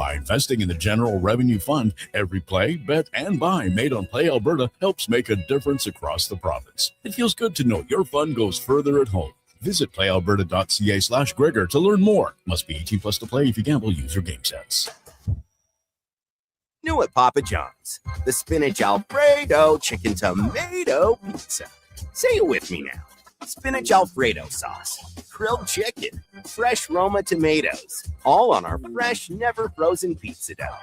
By investing in the General Revenue Fund, every play, bet, and buy made on Play Alberta helps make a difference across the province. It feels good to know your fund goes further at home. Visit playalberta.ca/Gregor to learn more. Must be 18 plus to play. If you gamble, use your game sense. New at Papa John's, the spinach Alfredo chicken tomato pizza. Say it with me now. Spinach Alfredo sauce, grilled chicken, fresh Roma tomatoes, all on our fresh, never frozen pizza dough.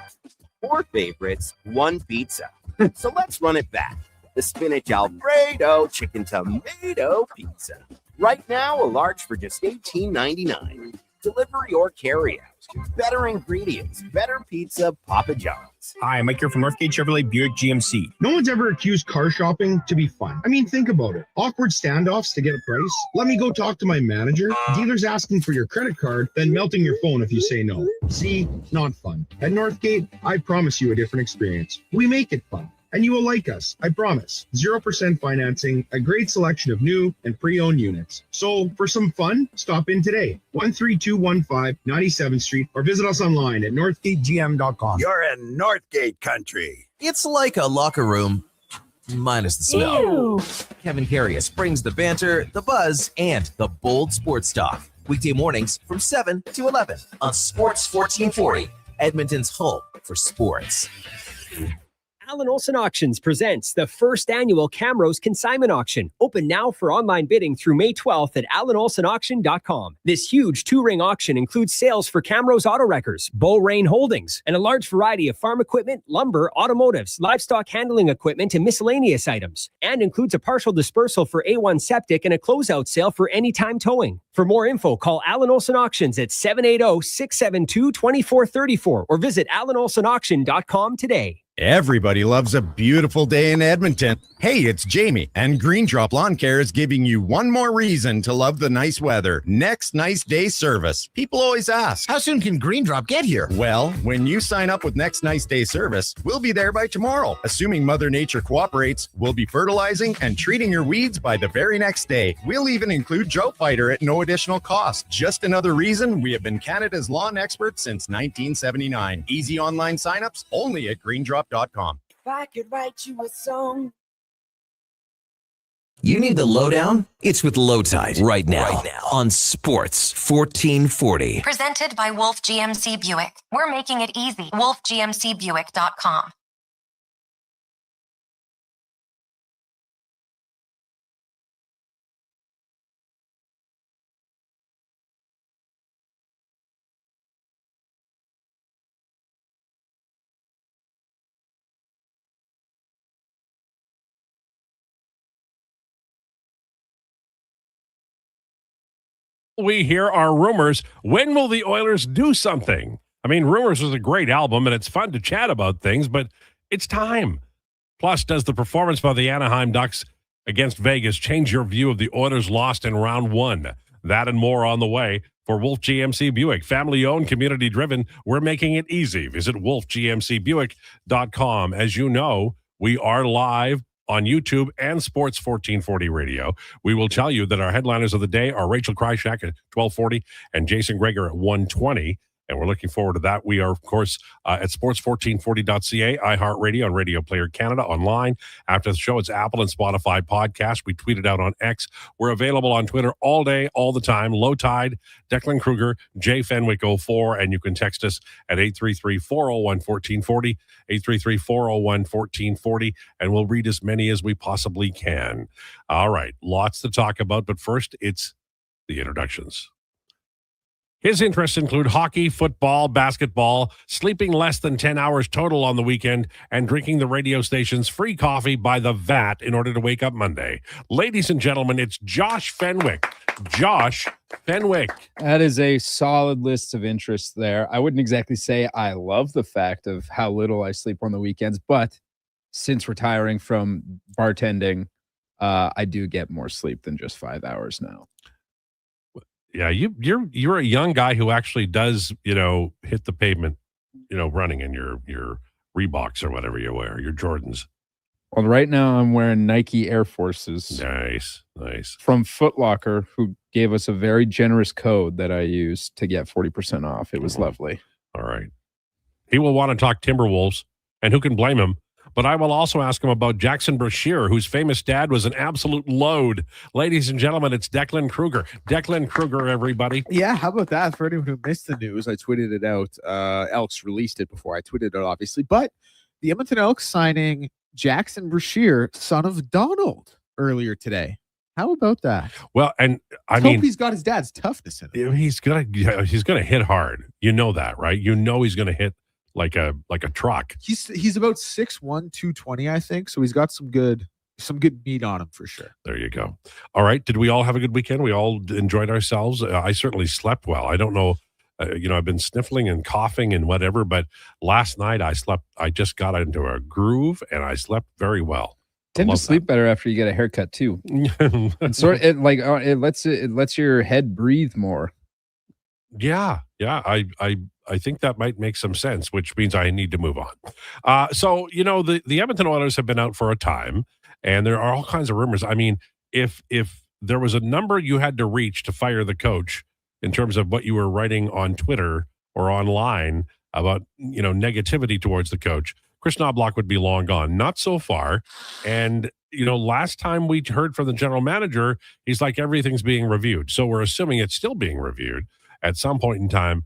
4 favorites, 1 pizza. So let's run it back. The spinach Alfredo chicken tomato pizza. Right now, a large for just $18.99. Delivery or carry out. Better ingredients, better pizza, Papa John's. Hi, Mike here from Northgate Chevrolet Buick GMC. No one's ever accused car shopping to be fun. I mean, think about it. Awkward standoffs to get a price. Let me go talk to my manager. Dealers asking for your credit card, then melting your phone if you say no. See, not fun. At Northgate, I promise you a different experience. We make it fun. And you will like us, I promise. 0% financing, a great selection of new and pre-owned units. So for some fun, stop in today. 13215 97th Street or visit us online at northgategm.com. You're in Northgate country. It's like a locker room, minus the smell. Ew. Kevin Carius brings the banter, the buzz, and the bold sports talk. Weekday mornings from 7 to 11 on Sports 1440, Edmonton's home for sports. Alan Olson Auctions presents the first annual Camrose Consignment Auction. Open now for online bidding through May 12th at alanolsonauction.com. This huge 2-ring auction includes sales for Camrose Auto Wreckers, Bow Rain Holdings, and a large variety of farm equipment, lumber, automotives, livestock handling equipment, and miscellaneous items. And includes a partial dispersal for A1 Septic and a closeout sale for anytime towing. For more info, call Alan Olson Auctions at 780-672-2434 or visit alanolsonauction.com today. Everybody loves a beautiful day in Edmonton. Hey, it's Jamie, and Green Drop Lawn Care is giving you one more reason to love the nice weather. Next Nice Day service. People always ask, How soon can Green Drop get here? well, when you sign up with Next Nice Day service, we'll be there by tomorrow. Assuming Mother Nature cooperates, we'll be fertilizing and treating your weeds by the very next day. We'll even include Drought Fighter at no additional cost. Just another reason we have been Canada's lawn expert since 1979. Easy online signups only at greendrop.com. If I could write you a song. You need the lowdown? It's with Lowetide right now on Sports 1440. Presented by Wolf GMC Buick. We're making it easy. WolfGMCBuick.com. We hear are rumors. When will the Oilers do something? I mean, Rumors was a great album, and it's fun to chat about things, but it's time. Plus, does the performance by the Anaheim Ducks against Vegas change your view of the Oilers lost in round 1? That and more on the way for Wolf GMC Buick. Family-owned, community-driven. We're making it easy. Visit wolfgmcbuick.com. As you know, we are live on YouTube and Sports 1440 Radio. We will tell you that our headliners of the day are Rachel Krychak at 1240 and Jason Gregor at 120. And we're looking forward to that. We are, of course, at sports1440.ca, iHeartRadio, and Radio Player Canada online. After the show, it's Apple and Spotify podcast. We tweet it out on X. We're available on Twitter all day, all the time. Lowetide, Declan Krueger, J Fenwick 04, and you can text us at 833-401-1440, 833-401-1440, and we'll read as many as we possibly can. All right, lots to talk about, but first, it's the introductions. His interests include hockey, football, basketball, sleeping less than 10 hours total on the weekend, and drinking the radio station's free coffee by the vat in order to wake up Monday. Ladies and gentlemen, it's Josh Fenwick. Josh Fenwick. That is a solid list of interests there. I wouldn't exactly say I love the fact of how little I sleep on the weekends, but since retiring from bartending, I do get more sleep than just 5 hours now. Yeah, you're a young guy who actually does, hit the pavement, running in your Reeboks or whatever you wear, your Jordans. Well, right now I'm wearing Nike Air Forces. Nice. From Foot Locker, who gave us a very generous code that I used to get 40% off. It was lovely. All right. He will want to talk Timberwolves, and who can blame him? But I will also ask him about Jackson Brashear, whose famous dad was an absolute load. Ladies and gentlemen, it's Declan Krueger. Declan Krueger, everybody. Yeah, how about that? For anyone who missed the news, I tweeted it out. Elks released it before I tweeted it, obviously. But the Edmonton Elks signing Jackson Brashear, son of Donald, earlier today. How about that? Well, and I hope mean, he's got his dad's toughness in him. he's gonna hit hard. You know that, right? You know he's gonna hit like a truck. He's about 6'1", 220, I think. So he's got some good meat on him for sure. There you go. All right. Did we all have a good weekend? We all enjoyed ourselves. I certainly slept well. I don't know. I've been sniffling and coughing and whatever, but last night I just got into a groove and I slept very well. Tend to sleep better after you get a haircut too. It lets your head breathe more. Yeah. I think that might make some sense, which means I need to move on. So the Edmonton Oilers have been out for a time, and there are all kinds of rumors. I mean, if there was a number you had to reach to fire the coach in terms of what you were writing on Twitter or online about negativity towards the coach, Chris Knobloch would be long gone. Not so far. And, last time we heard from the general manager, he's like, everything's being reviewed. So we're assuming it's still being reviewed. At some point in time,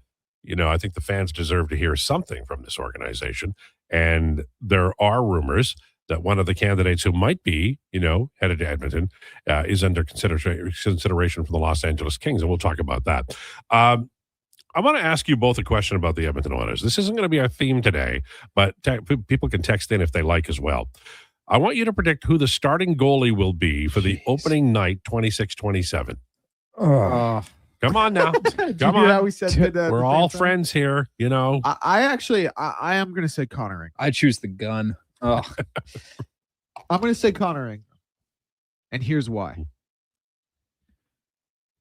I think the fans deserve to hear something from this organization. And there are rumors that one of the candidates who might be, headed to Edmonton is under consideration for the Los Angeles Kings. And we'll talk about that. I want to ask you both a question about the Edmonton Oilers. This isn't going to be our theme today, but people can text in if they like as well. I want you to predict who the starting goalie will be for the opening night 26-27. Come on now. Come on. How we said we're all friends here, I am going to say Connor Ingram. I choose the gun. Oh. I'm going to say Connor Ingram. And here's why.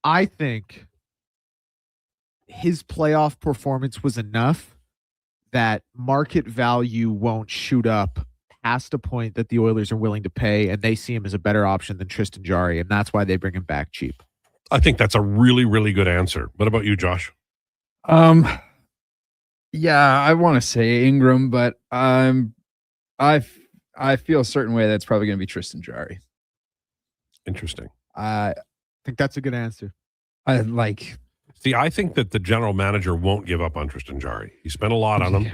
I think his playoff performance was enough that market value won't shoot up past a point that the Oilers are willing to pay, and they see him as a better option than Tristan Jarry, and that's why they bring him back cheap. I think that's a really, really good answer. What about you, Josh? Yeah, I want to say Ingram, but I feel a certain way that's probably going to be Tristan Jarry. Interesting. I think that's a good answer. I think that the general manager won't give up on Tristan Jarry. He spent a lot on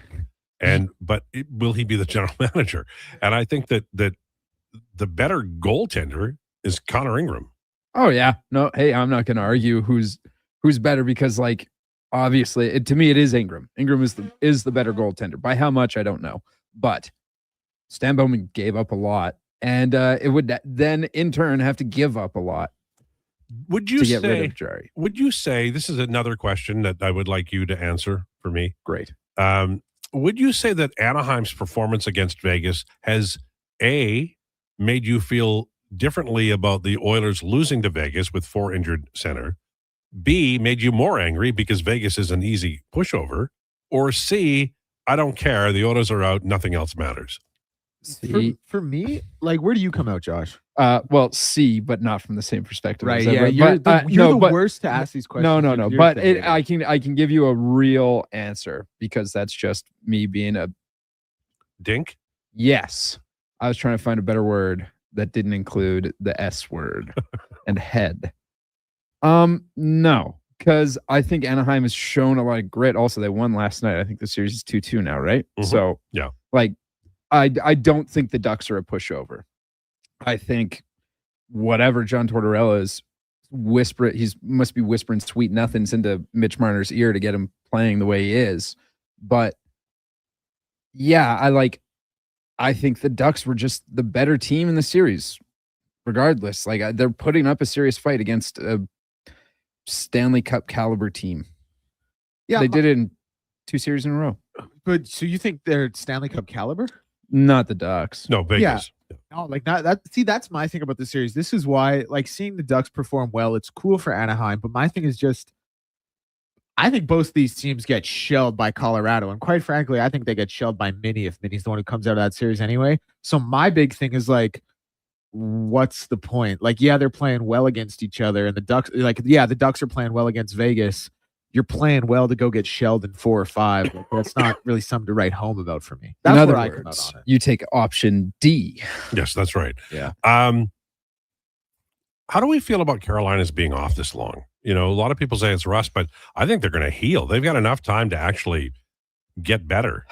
him, but will he be the general manager? And I think that the better goaltender is Connor Ingram. Oh yeah, no, hey, I'm not going to argue who's better because obviously to me it is Ingram. Ingram is the better goaltender. By how much I don't know, but Stan Bowman gave up a lot, and it would then in turn have to give up a lot. Would you say this is another question that I would like you to answer for me? Great. Would you say that Anaheim's performance against Vegas has made you feel differently about the Oilers losing to Vegas with 4 injured center, B, made you more angry because Vegas is an easy pushover, or C, I don't care, the Oilers are out, nothing else matters? For me, where do you come out, Josh? Well, C, but not from the same perspective. Right, yeah, you're the worst to ask these questions. No, but I can give you a real answer because that's just me being a dink. Yes, I was trying to find a better word that didn't include the S word and head. No, because I think Anaheim has shown a lot of grit. Also, they won last night. I think the series is 2-2 now, right? Mm-hmm. So yeah, I don't think the Ducks are a pushover. I think whatever John Tortorella is he must be whispering sweet nothings into Mitch Marner's ear to get him playing the way he is. But yeah, I think the Ducks were just the better team in the series, regardless. They're putting up a serious fight against a Stanley Cup caliber team. Yeah, they did it in 2 series in a row. But so you think they're Stanley Cup caliber? Not the Ducks. No, Vegas. Yeah. No, that's my thing about the series. This is why, seeing the Ducks perform well, it's cool for Anaheim. But my thing is just, I think both these teams get shelled by Colorado. And quite frankly, I think they get shelled by Minnie if Minnie's the one who comes out of that series anyway. So my big thing is what's the point? Yeah, they're playing well against each other. And the Ducks, the Ducks are playing well against Vegas. you're playing well to go get shelled in 4 or 5. Like, that's not really something to write home about for me. That's In other where I come out words, on it. you take option D. Yes, that's right. Yeah. How do we feel about Carolina's being off this long? A lot of people say it's rust, but I think they're going to heal. They've got enough time to actually get better.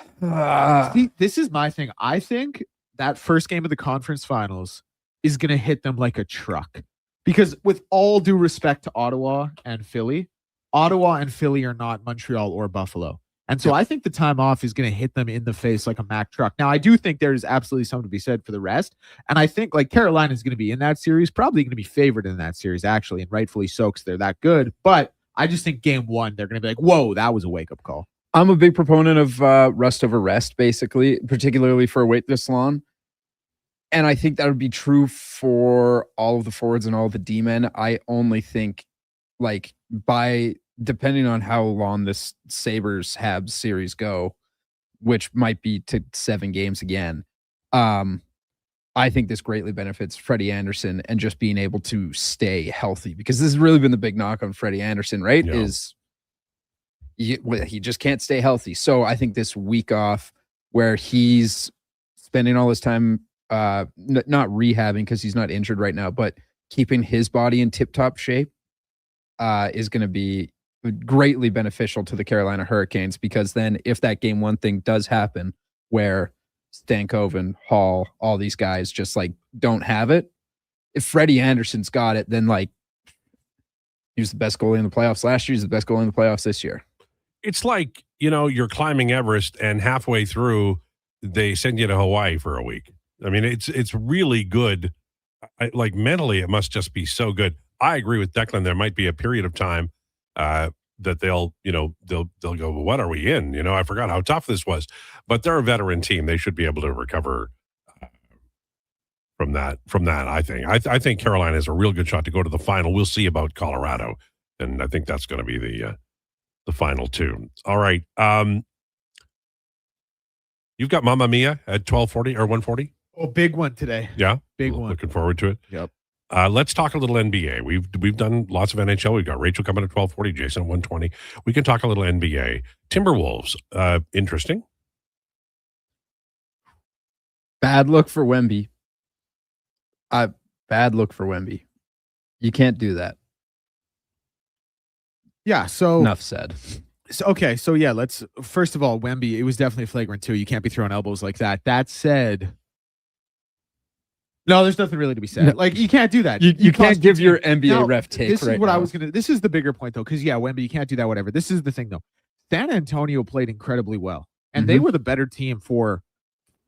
See, this is my thing. I think that first game of the conference finals is going to hit them like a truck. Because with all due respect to Ottawa and Philly are not Montreal or Buffalo. And so I think the time off is going to hit them in the face like a Mack truck. Now, I do think there's absolutely something to be said for the rest. And I think like Carolina is going to be in that series, probably going to be favored in that series, actually, and rightfully so because they're that good. But I just think game 1, they're going to be like, whoa, that was a wake-up call. I'm a big proponent of rust over rest, basically, particularly for a weight this long. And I think that would be true for all of the forwards and all of the D-men. I only think like depending on how long this Sabres Habs series go, which might be to 7 games again, I think this greatly benefits Freddie Anderson and just being able to stay healthy, because this has really been the big knock on Freddie Anderson, right? Yeah. He just can't stay healthy. So I think this week off where he's spending all his time not rehabbing because he's not injured right now, but keeping his body in tip-top shape is going to be greatly beneficial to the Carolina Hurricanes, because then if that game 1 thing does happen where Stankoven, Hall, all these guys just like don't have it, if Freddie Anderson's got it, then like he was the best goalie in the playoffs last year, he's the best goalie in the playoffs this year. It's like, you're climbing Everest and halfway through they send you to Hawaii for a week. I mean, it's really good. Like mentally, it must just be so good. I agree with Declan. There might be a period of time that they'll go, well, what are we in? I forgot how tough this was. But they're a veteran team. They should be able to recover from that. I think. I think Carolina has a real good shot to go to the final. We'll see about Colorado, and I think that's going to be the final 2. All right. You've got Mamma Mia at 12:40 or 1:40. Oh, big one today. Yeah, big one. Looking forward to it. Yep. Let's talk a little NBA. We've done lots of NHL. We've got Rachel coming at 12:40, Jason at 1:20. We can talk a little NBA. Timberwolves, interesting. Bad look for Wemby. Bad look for Wemby. You can't do that. Yeah. So enough said. So yeah, let's first of all, Wemby, it was definitely flagrant too. You can't be throwing elbows like that. That said, no, there's nothing really to be said. No. Like you can't do that. You can't give your NBA ref take. This right is what now. I was gonna. This is the bigger point though, because yeah, Wemby, you can't do that. Whatever. This is the thing though. San Antonio played incredibly well, and they were the better team for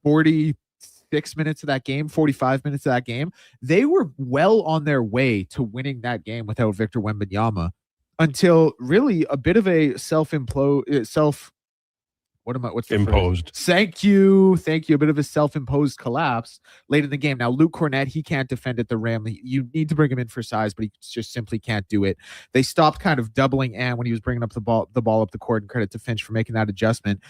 46 minutes of that game, 45 minutes of that game. They were well on their way to winning that game without Victor Wembanyama. Until really a bit of a self-imposed. Thank you. A bit of a self-imposed collapse late in the game. Now, Luke Cornett, he can't defend at the rim. You need to bring him in for size, but he just simply can't do it. They stopped kind of doubling Ant when he was bringing up the ball up the court, and credit to Finch for making that adjustment.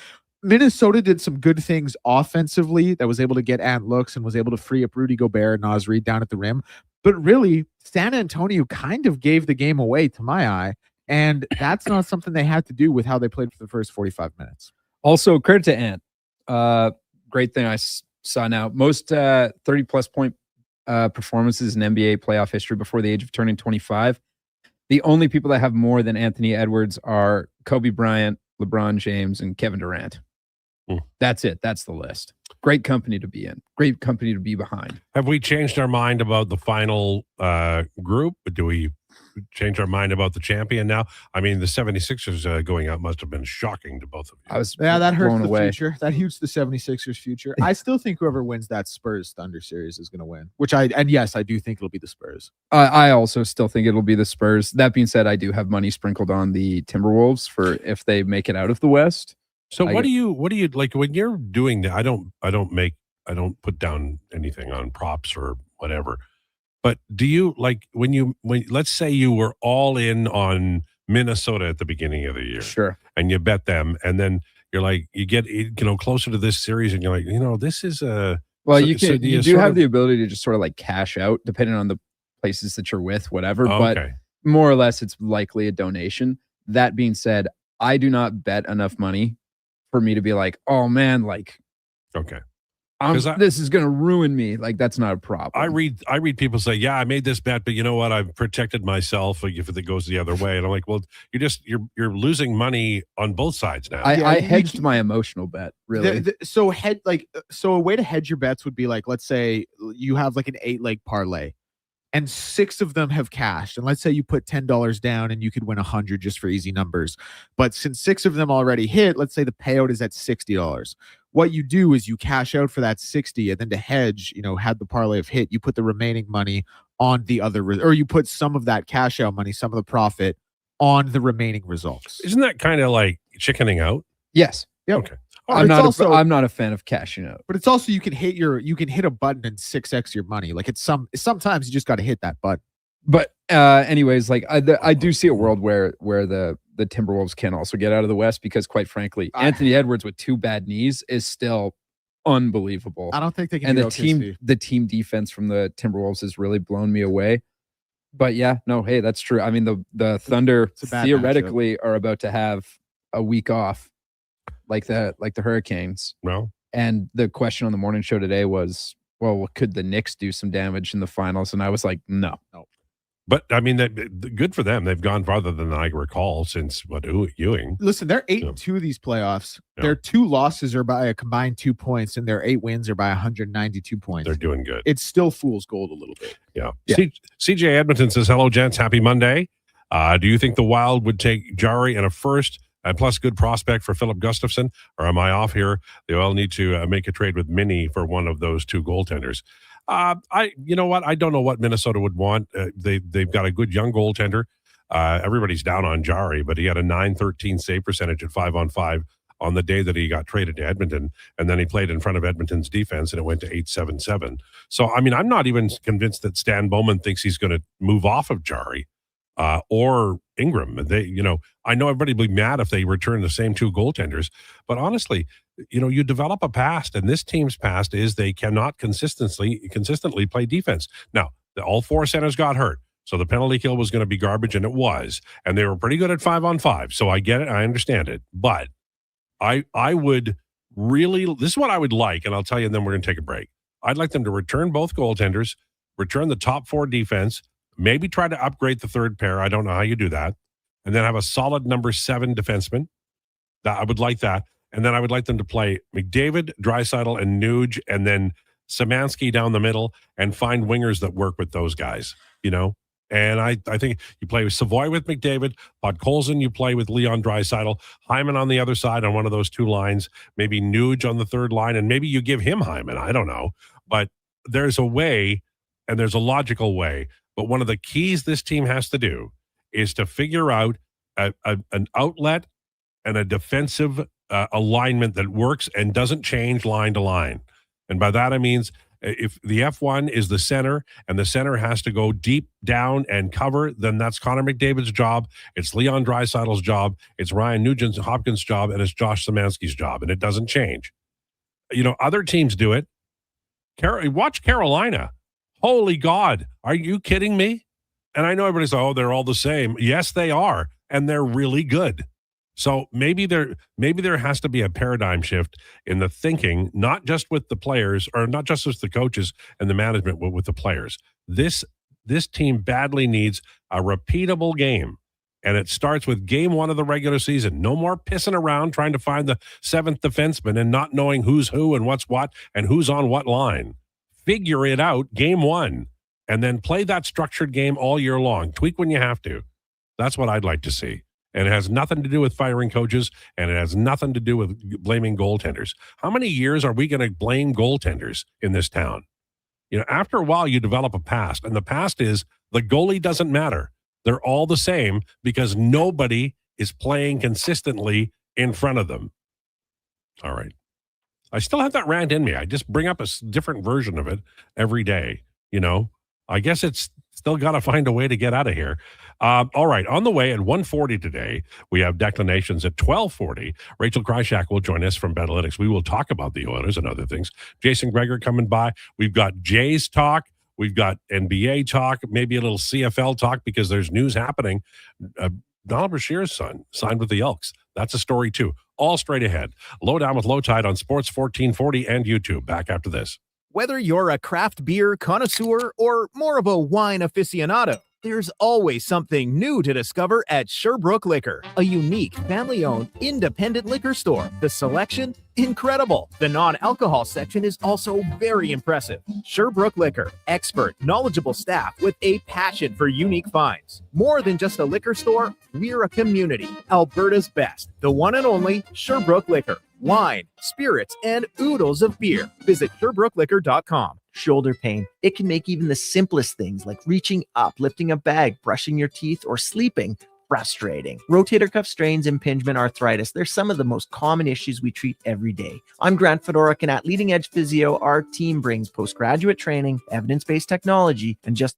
Minnesota did some good things offensively that was able to get Ant looks and was able to free up Rudy Gobert and Naz Reid down at the rim. But really, San Antonio kind of gave the game away to my eye, and that's not something they had to do with how they played for the first 45 minutes. Also, credit to Ant. Great thing I saw now. Most 30-plus point performances in NBA playoff history before the age of turning 25. The only people that have more than Anthony Edwards are Kobe Bryant, LeBron James, and Kevin Durant. That's it. That's the list. Great company to be in. Great company to be behind. Have we changed our mind about the final group? Do we change our mind about the champion now? I mean, the 76ers going out must have been shocking to both of you. That hurts the away. future. That hurts the 76ers future. I still think whoever wins that Spurs Thunder series is going to win, yes, I do think it'll be the Spurs. I also still think it'll be the Spurs. That being said, I do have money sprinkled on the Timberwolves for if they make it out of the West. So what do you like when you're doing that? I don't put down anything on props or whatever. But do you like when let's say you were all in on Minnesota at the beginning of the year, sure, and you bet them, and then you're like you get closer to this series, and you're like this is a well, you do have the ability to just sort of like cash out depending on the places that you're with, whatever. Oh, but okay. more or less, it's likely a donation. That being said, I do not bet enough money for me to be like, oh man, like, okay. This is going to ruin me. Like, that's not a problem. I read people say, yeah, I made this bet, but you know what? I've protected myself if it goes the other way. And I'm like, well, you're losing money on both sides now. I hedged my emotional bet, really. So a way to hedge your bets would be like, let's say you have like an 8-leg parlay and 6 of them have cashed. And let's say you put $10 down and you could win 100 just for easy numbers. But since 6 of them already hit, let's say the payout is at $60. What you do is you cash out for that 60, and then to hedge, had the parlay have hit, you put the remaining money on the other, or you put some of that cash out money, some of the profit on the remaining results. Isn't that kind of like chickening out? Yes. Yep. Okay. I'm not a fan of cashing out. But it's also you can hit a button and 6x your money. Like sometimes you just got to hit that button. But anyways, like I do see a world where the Timberwolves can also get out of the West, because quite frankly, Anthony Edwards with 2 bad knees is still unbelievable. I don't think they can. And the team defense from the Timberwolves has really blown me away. But yeah, no, hey, that's true. I mean, the Thunder theoretically are about to have a week off, like the Hurricanes. Well, and the question on the morning show today was, well, could the Knicks do some damage in the finals? And I was like, no. But I mean, good for them. They've gone farther than I recall since Ewing. Listen, they're 8-2 these playoffs. Yeah. Their 2 losses are by a combined 2 points, and their 8 wins are by 192 points. They're doing good. It's still fool's gold a little bit. Yeah. CJ Edmonton says, "Hello, gents. Happy Monday. Do you think the Wild would take Jari and a first and plus good prospect for Philip Gustafsson, or am I off here? They all need to make a trade with Minnie for one of those 2 goaltenders." You know what? I don't know what Minnesota would want. They've got a good young goaltender. Everybody's down on Jari, but he had a .913 save percentage at 5-on-5 on the day that he got traded to Edmonton, and then he played in front of Edmonton's defense, and it went to .877. So, I mean, I'm not even convinced that Stan Bowman thinks he's going to move off of Jari or Ingram. I know everybody will be mad if they return the same 2 goaltenders, but honestly, you develop a past, and this team's past is they cannot consistently play defense. Now, all 4 centers got hurt, so the penalty kill was going to be garbage, and it was. And they were pretty good at 5-on-5, so I get it, I understand it. But I would really, this is what I would like, and I'll tell you, and then we're going to take a break. I'd like them to return both goaltenders, return the top 4 defense, maybe try to upgrade the 3rd pair. I don't know how you do that. And then have a solid number 7 defenseman. I would like that. And then I would like them to play McDavid, Draisaitl, and Nuge, and then Szymanski down the middle, and find wingers that work with those guys, And I think you play with Savoy with McDavid, Podkolzin you play with Leon Draisaitl, Hyman on the other side on one of those 2 lines, maybe Nuge on the 3rd line, and maybe you give him Hyman. I don't know. But there's a way, and there's a logical way. But one of the keys this team has to do is to figure out an outlet and a defensive alignment that works and doesn't change line to line. And by that, I means if the F1 is the center and the center has to go deep down and cover, then that's Connor McDavid's job. It's Leon Draisaitl's job. It's Ryan Nugent-Hopkins' job, and it's Josh Szymanski's job, and it doesn't change. Other teams do it. Watch Carolina. Holy God. Are you kidding me? And I know everybody's like, oh, they're all the same. Yes, they are. And they're really good. So maybe there has to be a paradigm shift in the thinking, not just with the players, or not just with the coaches and the management, but with the players. This team badly needs a repeatable game. And it starts with game 1 of the regular season. No more pissing around trying to find the 7th defenseman and not knowing who's who and what's what and who's on what line. Figure it out game 1 and then play that structured game all year long. Tweak when you have to. That's what I'd like to see. And it has nothing to do with firing coaches, and it has nothing to do with blaming goaltenders. How many years are we going to blame goaltenders in this town? After a while, you develop a past, and the past is the goalie doesn't matter. They're all the same because nobody is playing consistently in front of them. All right. I still have that rant in me. I just bring up a different version of it every day. I guess it's still got to find a way to get out of here. All right. On the way at 1:40 today, we have Declinations at 12:40. Rachel Krychak will join us from Betalytics. We will talk about the Oilers and other things. Jason Gregor coming by. We've got Jays talk. We've got NBA talk, maybe a little CFL talk because there's news happening. Donald Brashear's son signed with the Elks. That's a story too. All straight ahead. Lowdown with Lowetide on Sports 1440 and YouTube. Back after this. Whether you're a craft beer connoisseur or more of a wine aficionado, there's always something new to discover at Sherbrooke Liquor, a unique, family-owned, independent liquor store. The selection? Incredible. The non-alcohol section is also very impressive. Sherbrooke Liquor, expert, knowledgeable staff with a passion for unique finds. More than just a liquor store, we're a community. Alberta's best, the one and only Sherbrooke Liquor. Wine, spirits, and oodles of beer. Visit SherbrookeLiquor.com. Shoulder pain. It can make even the simplest things like reaching up, lifting a bag, brushing your teeth, or sleeping frustrating. Rotator cuff strains, impingement, arthritis, they're some of the most common issues we treat every day. I'm Grant Fedoruk, and at Leading Edge Physio, our team brings postgraduate training, evidence-based technology, and just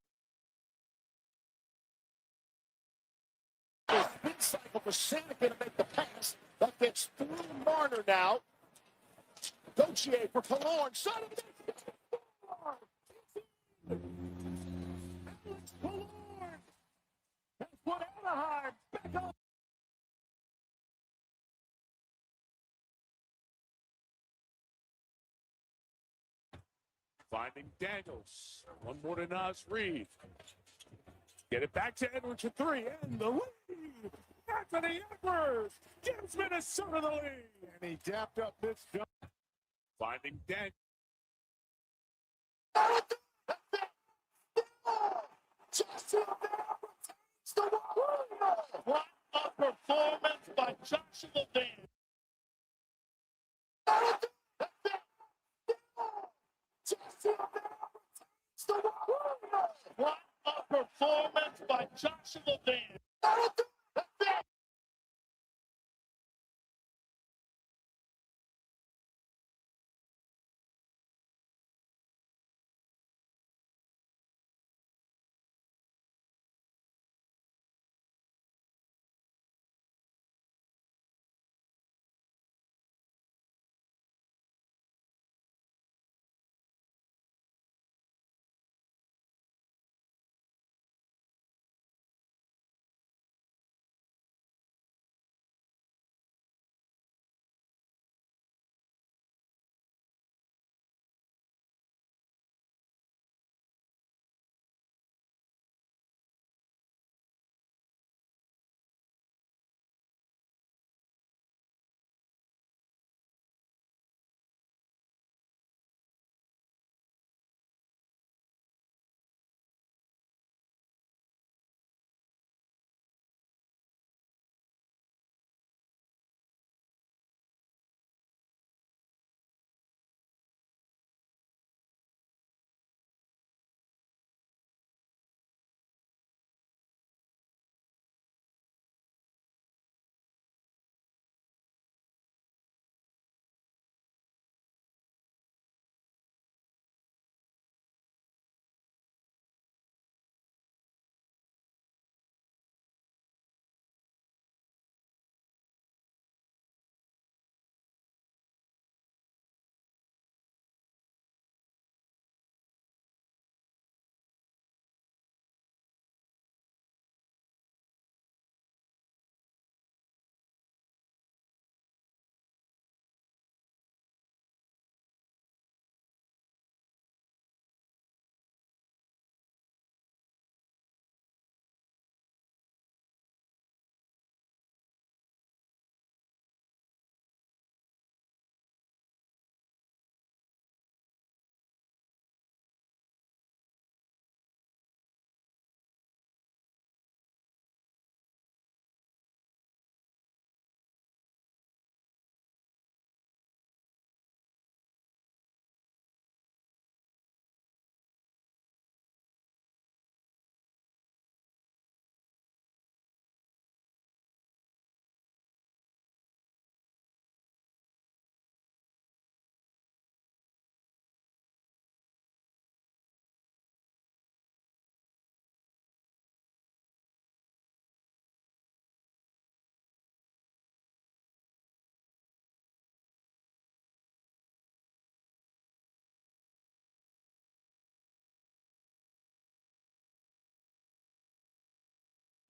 cycle for Sanigan to make the pass. That gets through Marner now. Gauthier for Killorn. Son of a Killorn has put Anaheim back up. Finding Daniels. One more to Nas Reed. Get it back to Edwards for three. And the lead. Anthony Edwards gives Minnesota the lead. And he dapped up this jump. Finding Daniels. What a performance by Joshua Van. What a performance by Joshua Van.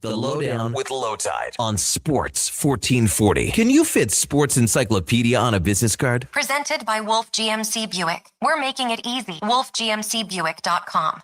The Lowdown with Lowetide on Sports 1440. Can you fit Sports Encyclopedia on a business card? Presented by Wolf GMC Buick. We're making it easy. WolfGMCBuick.com.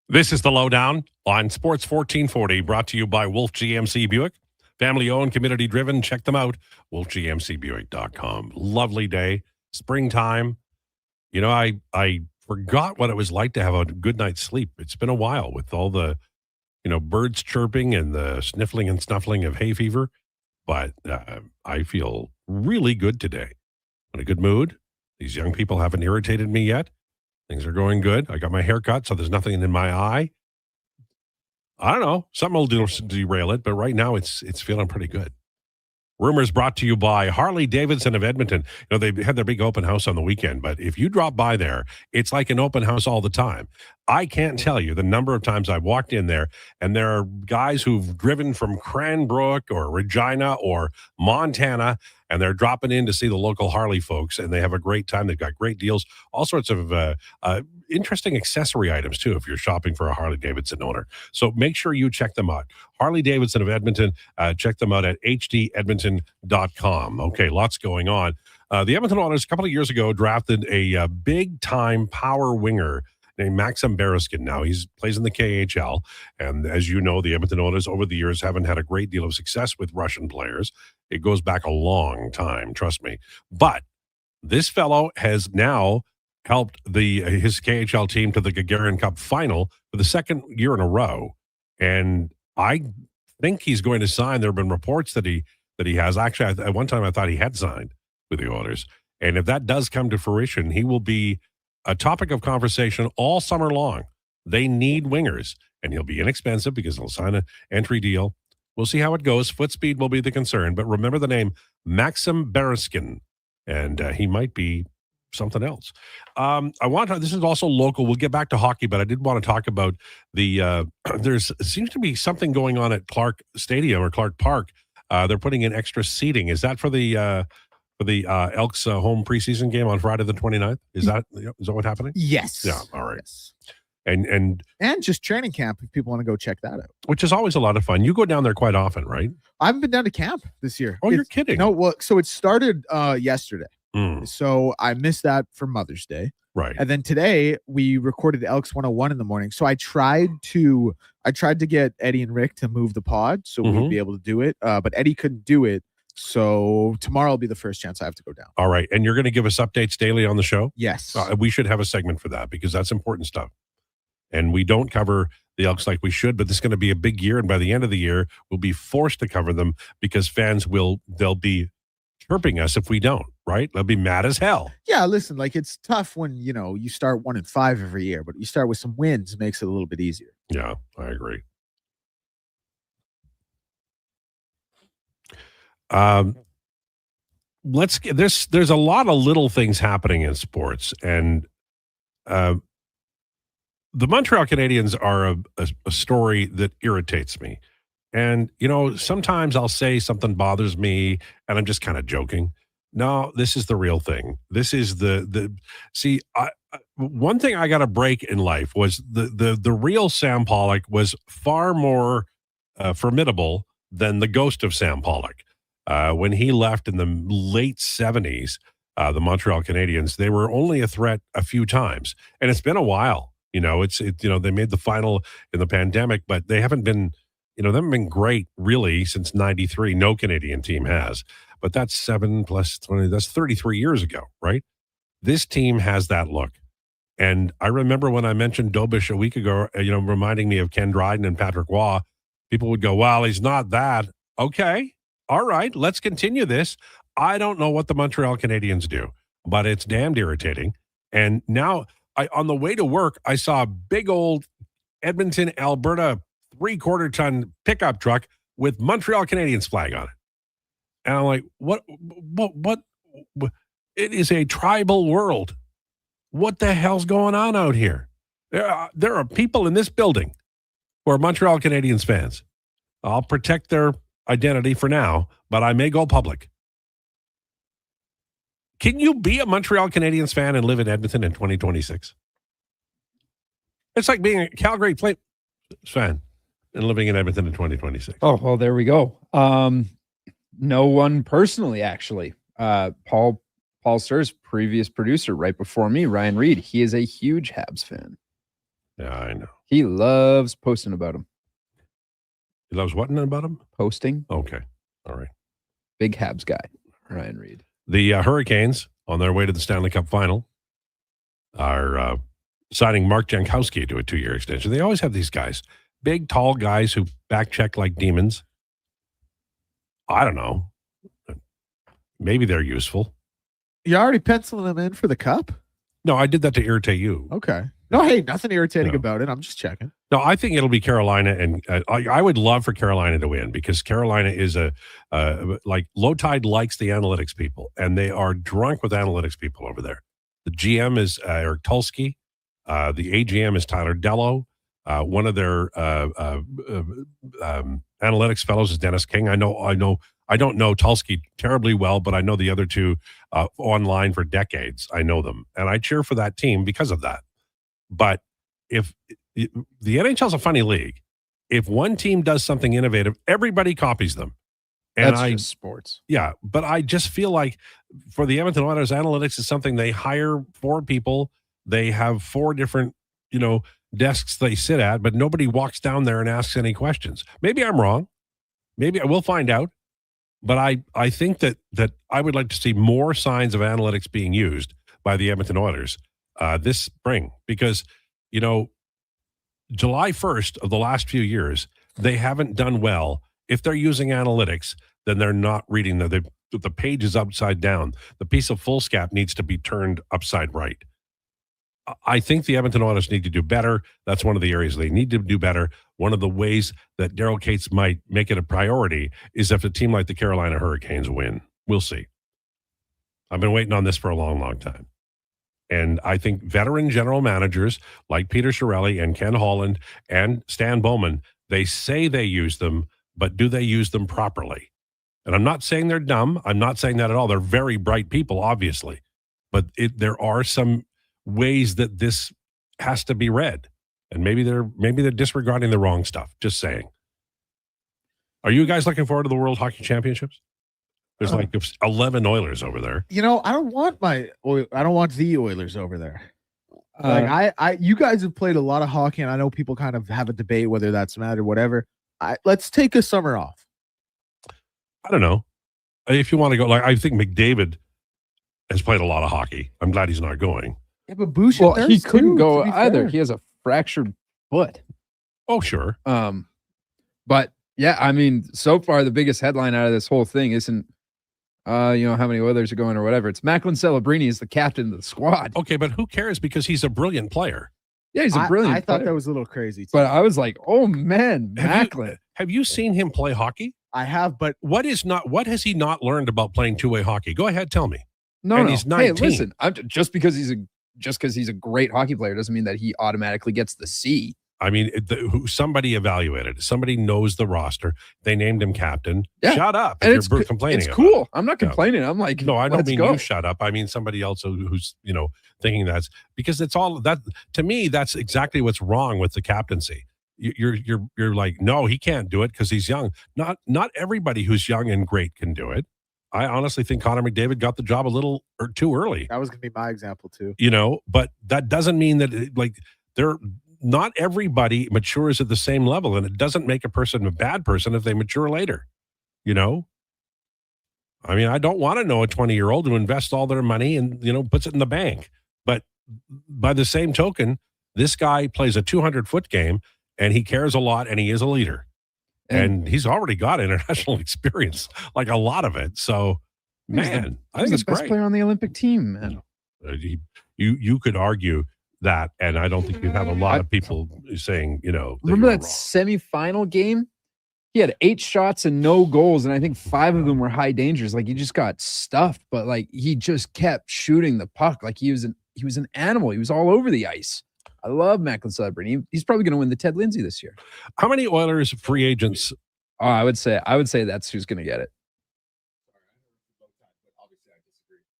This is the Lowdown on Sports 1440, brought to you by Wolf GMC Buick. Family owned, community driven. Check them out. WolfGMCBuick.com. Lovely day. Springtime. You know, I forgot what it was like to have a good night's sleep. It's been a while with all the, birds chirping and the sniffling and snuffling of hay fever. But I feel really good today. In a good mood. These young people haven't irritated me yet. Things are going good. I got my hair cut, so there's nothing in my eye. I don't know. Something will derail it, but right now it's feeling pretty good. Rumors brought to you by Harley Davidson of Edmonton. They had their big open house on the weekend, but if you drop by there, it's like an open house all the time. I can't tell you the number of times I've walked in there, and there are guys who've driven from Cranbrook or Regina or Montana, and they're dropping in to see the local Harley folks, and they have a great time. They've got great deals, all sorts of interesting accessory items, too, if you're shopping for a Harley Davidson owner. So make sure you check them out. Harley Davidson of Edmonton, check them out at hdedmonton.com. Okay, lots going on. The Edmonton Oilers, a couple of years ago, drafted a big-time power winger named Maxim Bereskin. Now, he plays in the KHL, and as you know, the Edmonton Oilers over the years haven't had a great deal of success with Russian players. It goes back a long time, trust me. But this fellow has now helped his KHL team to the Gagarin Cup final for the second year in a row, and I think he's going to sign. There have been reports that he has. Actually, at one time I thought he had signed with the Oilers, and if that does come to fruition, he will be a topic of conversation all summer long. They need wingers, and he'll be inexpensive because he'll sign an entry deal. We'll see how it goes. Foot speed will be the concern, but remember the name Maxim Bereskin, and he might be something else. This is also local. We'll get back to hockey, but I did want to talk about there seems to be something going on at Clark Stadium or Clark Park. They're putting in extra seating. Is that for the Elks home preseason game on Friday the 29th? Is that what's happening? Yes. Yeah. All right. Yes. And just training camp if people want to go check that out. Which is always a lot of fun. You go down there quite often, right? I haven't been down to camp this year. Oh, you're kidding. No, well, so it started yesterday. Mm. So I missed that for Mother's Day. Right. And then today we recorded Elks 101 in the morning. So I tried to get Eddie and Rick to move the pod so we'd be able to do it. But Eddie couldn't do it. So tomorrow will be the first chance I have to go down. All right. And you're going to give us updates daily on the show? Yes. We should have a segment for that because that's important stuff. And we don't cover the Elks like we should, but this is going to be a big year. And by the end of the year, we'll be forced to cover them because fans they'll be chirping us if we don't, right? They'll be mad as hell. Yeah, listen, it's tough when, you start 1-5 every year, but you start with some wins, makes it a little bit easier. Yeah, I agree. There's a lot of little things happening in sports, and the Montreal Canadiens are a story that irritates me. And, sometimes I'll say something bothers me and I'm just kind of joking. No, this is the real thing. This is one thing I got to break in life was the real Sam Pollock was far more formidable than the ghost of Sam Pollock. When he left in the late 70s, the Montreal Canadiens, they were only a threat a few times. And it's been a while. They made the final in the pandemic, but they haven't been great really since 93. No Canadian team has, but that's 7 plus 20. That's 33 years ago, right? This team has that look. And I remember when I mentioned Dobish a week ago, reminding me of Ken Dryden and Patrick Waugh, people would go, well, he's not that. Okay. All right. Let's continue this. I don't know what the Montreal Canadiens do. but it's damned irritating. And now on the way to work, I saw a big old Edmonton, Alberta 3/4 ton pickup truck with Montreal Canadiens flag on it. And I'm like, what? It is a tribal world. What the hell's going on out here? There are people in this building who are Montreal Canadiens fans. I'll protect their identity for now, but I may go public. Can you be a Montreal Canadiens fan and live in Edmonton in 2026? It's like being a Calgary Flames fan and living in Edmonton in 2026. Oh, well, there we go. No one personally, actually. Paul Stur's previous producer right before me, Ryan Reed, he is a huge Habs fan. Yeah, I know. He loves posting about him. He loves what about him? Posting. Okay. All right. Big Habs guy, Ryan Reed. The Hurricanes, on their way to the Stanley Cup final, are signing Mark Jankowski to a 2-year extension. They always have these guys, big, tall guys who back check like demons. I don't know. Maybe they're useful. You already penciling them in for the cup? No, I did that to irritate you. Okay. No, hey, nothing irritating about it. I'm just checking. No, I think it'll be Carolina, and I would love for Carolina to win because Carolina is like Lowetide likes the analytics people, and they are drunk with analytics people over there. The GM is Eric Tulsky. The AGM is Tyler Dello. One of their analytics fellows is Dennis King. I don't know Tulsky terribly well, but I know the other two online for decades. I know them, and I cheer for that team because of that. But if the NHL is a funny league, if one team does something innovative, everybody copies them. And that's just sports. Yeah, but I just feel like for the Edmonton Oilers, analytics is something they hire 4 people. They have 4 different, desks they sit at, but nobody walks down there and asks any questions. Maybe I'm wrong. Maybe I will find out. But I think that I would like to see more signs of analytics being used by the Edmonton Oilers this spring because, July 1st of the last few years, they haven't done well. If they're using analytics, then they're not reading the page is upside down. The piece of foolscap needs to be turned upside right. I think the Edmonton Oilers need to do better. That's one of the areas they need to do better. One of the ways that Daryl Cates might make it a priority is if a team like the Carolina Hurricanes win. We'll see. I've been waiting on this for a long, long time. And I think veteran general managers like Peter Chiarelli and Ken Holland and Stan Bowman, they say they use them, but do they use them properly? And I'm not saying they're dumb. I'm not saying that at all. They're very bright people, obviously. But there are some ways that this has to be read. And maybe they're disregarding the wrong stuff. Just saying. Are you guys looking forward to the World Hockey Championships? There's like 11 Oilers over there. I don't want the Oilers over there. You guys have played a lot of hockey, and I know people kind of have a debate whether that's mad or whatever. Let's take a summer off. I don't know. If you want to go, I think McDavid has played a lot of hockey. I'm glad he's not going. Yeah, but Boucher, he couldn't go either. He has a fractured foot. Oh, sure. But yeah, I mean, so far the biggest headline out of this whole thing isn't how many Oilers are going or whatever. It's Macklin Celebrini is the captain of the squad. Okay, but who cares because he's a brilliant player. Yeah, he's a brilliant I thought player. that was a little crazy too. But I was like, oh man, Macklin. Have you seen him play hockey? I have, but what has he not learned about playing two-way hockey? Go ahead, tell me. No, he's 19. Hey, listen, just because he's a great hockey player doesn't mean that he automatically gets the C. I mean, somebody evaluated it. Somebody knows the roster. They named him captain. Yeah. Shut up. And if you're complaining. It's cool. I'm not complaining. I'm like, no, I don't mean go. you shut up. I mean somebody else who's thinking that's because it's all that. To me, that's exactly what's wrong with the captaincy. You're like, no, he can't do it because he's young. Not everybody who's young and great can do it. I honestly think Connor McDavid got the job a little too early. That was going to be my example too. But that doesn't mean that they're not everybody matures at the same level, and it doesn't make a person a bad person if they mature later. I mean, I don't want to know a 20-year-old who invests all their money and puts it in the bank. But by the same token, this guy plays a 200-foot game, and he cares a lot, and he is a leader. And he's already got international experience, like a lot of it. So Man, I He's think it's the best great. player on the Olympic team, man. You could argue that, and I don't think you'd have a lot of people saying, Remember that semifinal game? He had 8 shots and no goals, and I think 5 of them were high dangers. Like, he just got stuffed, but like he just kept shooting the puck. Like he was an animal. He was all over the ice. I love Macklin Celebrini. He's probably going to win the Ted Lindsay this year. How many Oilers free agents? Oh, I would say that's who's going to get it.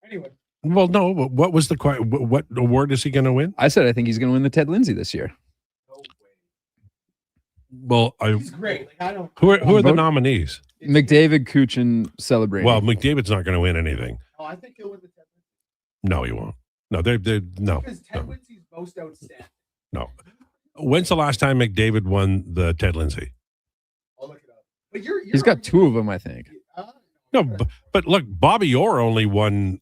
Anyway. Well, no. What was the what award is he going to win? I said I think he's going to win the Ted Lindsay this year. Well, He's great. Like, I don't. Who are the nominees? McDavid, Kuchen, Celebrini. Well, McDavid's not going to win anything. Oh, I think he'll win the Ted Lindsay. No, he won't. No, they're no. Because Ted Lindsay's most outstanding. No. When's the last time McDavid won the Ted Lindsay? I'll look it up. But he's got 2 of them, I think. No, but look, Bobby Orr only won,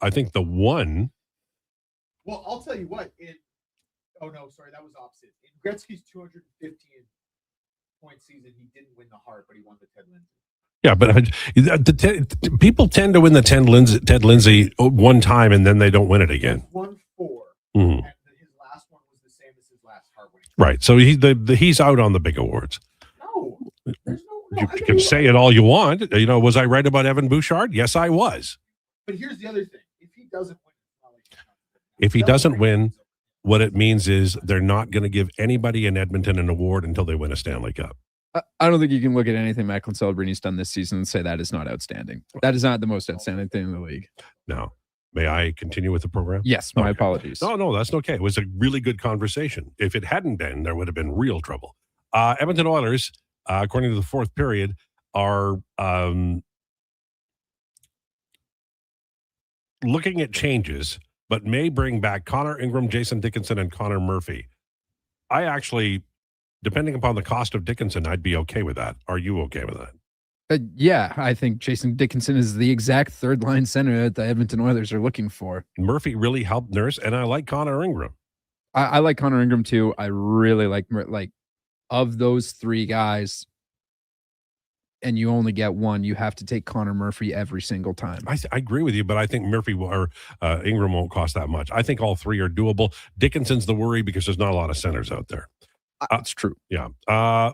I think, the one. Well, I'll tell you what. Oh no, sorry, that was opposite. In Gretzky's 215-point season, he didn't win the Hart, but he won the Ted Lindsay. Yeah, but people tend to win the Ted Lindsay one time and then they don't win it again. He's won 4, Mhm. and his last one was the same as his last Hart winning. Right. So he's out on the big awards. No, You can say it all you want. Was I right about Evan Bouchard? Yes, I was. But here's the other thing: if he doesn't win, If he doesn't win, what it means is they're not going to give anybody in Edmonton an award until they win a Stanley Cup. I don't think you can look at anything Macklin Celebrini's done this season and say that is not outstanding. That is not the most outstanding thing in the league. No. May I continue with the program? Yes, my apologies. No, that's okay. It was a really good conversation. If it hadn't been, there would have been real trouble. Edmonton Oilers, according to the 4th period, are looking at changes, but may bring back Connor Ingram, Jason Dickinson, and Connor Murphy. I actually, depending upon the cost of Dickinson, I'd be okay with that. Are you okay with that? Yeah, I think Jason Dickinson is the exact 3rd-line center that the Edmonton Oilers are looking for. Murphy really helped nurse, and I like Connor Ingram. I like Connor Ingram too. I really like of those 3 guys, and you only get one, you have to take Connor Murphy every single time. I agree with you, but I think Murphy or Ingram won't cost that much. I think all 3 are doable. Dickinson's the worry because there's not a lot of centers out there. That's true. Yeah.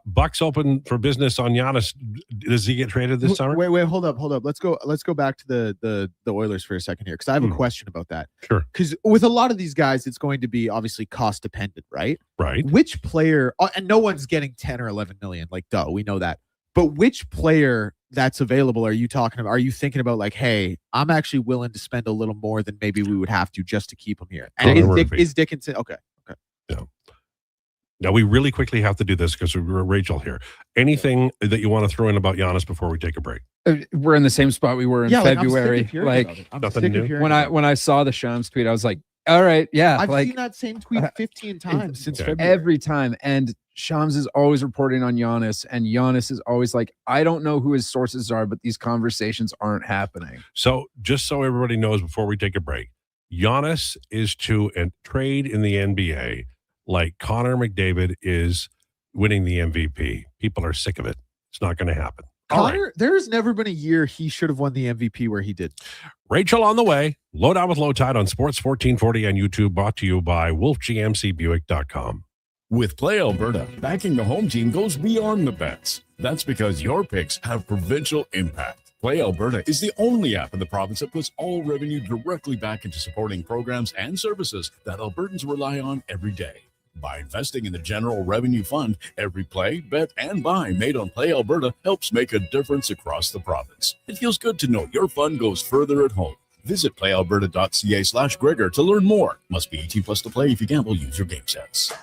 Bucks open for business on Giannis. Does he get traded this summer? Wait, hold up. Let's go back to the Oilers for a second here, because I have a question about that. Sure. Because with a lot of these guys, it's going to be obviously cost dependent, right? Right. Which player, and no one's getting 10 or 11 million, like, duh, we know that. But which player that's available are you talking about? Are you thinking about like, hey, I'm actually willing to spend a little more than maybe we would have to just to keep him here? And is Dickinson okay? Yeah. Now, we really quickly have to do this because we're Rachel here. Anything that you want to throw in about Giannis before we take a break? We're in the same spot we were in February. Nothing new. When I saw the Shams tweet, I was like, all right, yeah. I've seen that same tweet 15 times since February. Every time. And Shams is always reporting on Giannis, and Giannis is always like, I don't know who his sources are, but these conversations aren't happening. So just so everybody knows before we take a break, Giannis is to trade in the NBA like Connor McDavid is winning the MVP. People are sick of it. It's not going to happen. Connor, there's never been a year he should have won the MVP where he did. Rachel on the way. Lowdown with Lowetide on Sports 1440 on YouTube, brought to you by WolfGMCBuick.com. With Play Alberta, backing the home team goes beyond the bets. That's because your picks have provincial impact. Play Alberta is the only app in the province that puts all revenue directly back into supporting programs and services that Albertans rely on every day. By investing in the General Revenue Fund, every play, bet, and buy made on Play Alberta helps make a difference across the province. It feels good to know your fund goes further at home. Visit playalberta.ca/Gregor to learn more. Must be 18 plus to play. If you gamble, use your game sense.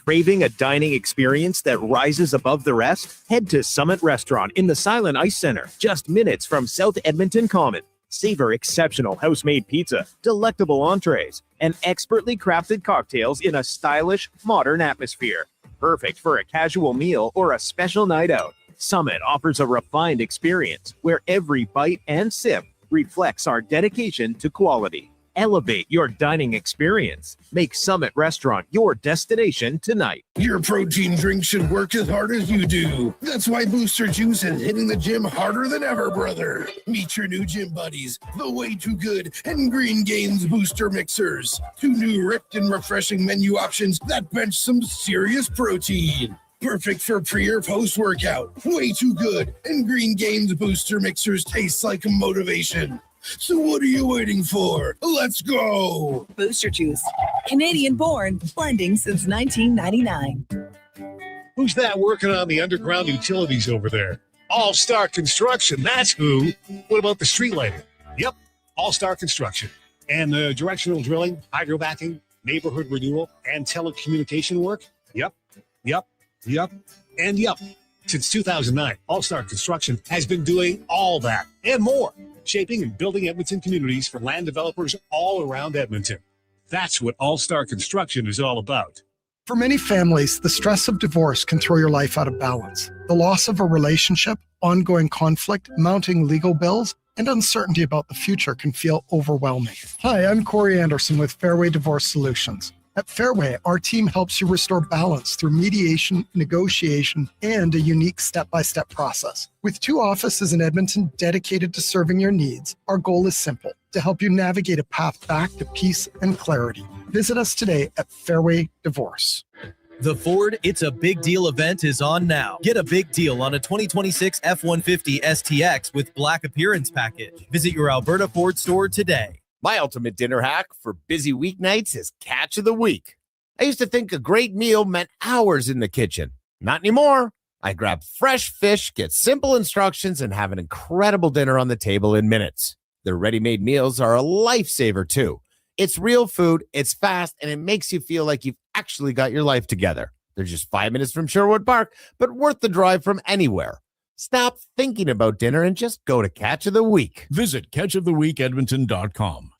Craving a dining experience that rises above the rest? Head to Summit Restaurant in the Silent Ice Center, just minutes from South Edmonton Common. Savor exceptional house-made pizza, delectable entrees, and expertly crafted cocktails in a stylish, modern atmosphere. Perfect for a casual meal or a special night out. Summit offers a refined experience where every bite and sip reflects our dedication to quality. Elevate your dining experience. Make Summit Restaurant your destination tonight. Your protein drink should work as hard as you do. That's why Booster Juice is hitting the gym harder than ever, brother. Meet your new gym buddies, the Way Too Good and Green Gains Booster Mixers. 2 new ripped and refreshing menu options that bench some serious protein. Perfect for pre or post workout. Way Too Good and Green Gains Booster Mixers taste like motivation. So what are you waiting for? Let's go! Booster Juice. Canadian born, blending since 1999. Who's that working on the underground utilities over there? All-Star Construction, that's who. What about the street lighting? Yep, All-Star Construction. And the directional drilling, hydrovacking, neighborhood renewal, and telecommunication work? Yep. Since 2009, All-Star Construction has been doing all that and more, shaping and building Edmonton communities for land developers all around Edmonton. That's what All-Star Construction is all about. For many families, the stress of divorce can throw your life out of balance. The loss of a relationship, ongoing conflict, mounting legal bills, and uncertainty about the future can feel overwhelming. Hi, I'm Corey Anderson with Fairway Divorce Solutions. At Fairway, our team helps you restore balance through mediation, negotiation, and a unique step-by-step process. With 2 offices in Edmonton dedicated to serving your needs, our goal is simple: to help you navigate a path back to peace and clarity. Visit us today at Fairway Divorce. The Ford It's a Big Deal event is on now. Get a big deal on a 2026 F-150 STX with Black Appearance Package. Visit your Alberta Ford store today. My ultimate dinner hack for busy weeknights is Catch of the Week. I used to think a great meal meant hours in the kitchen. Not anymore. I grab fresh fish, get simple instructions, and have an incredible dinner on the table in minutes. Their ready-made meals are a lifesaver, too. It's real food, it's fast, and it makes you feel like you've actually got your life together. They're just 5 minutes from Sherwood Park, but worth the drive from anywhere. Stop thinking about dinner and just go to Catch of the Week. Visit catchoftheweekedmonton.com.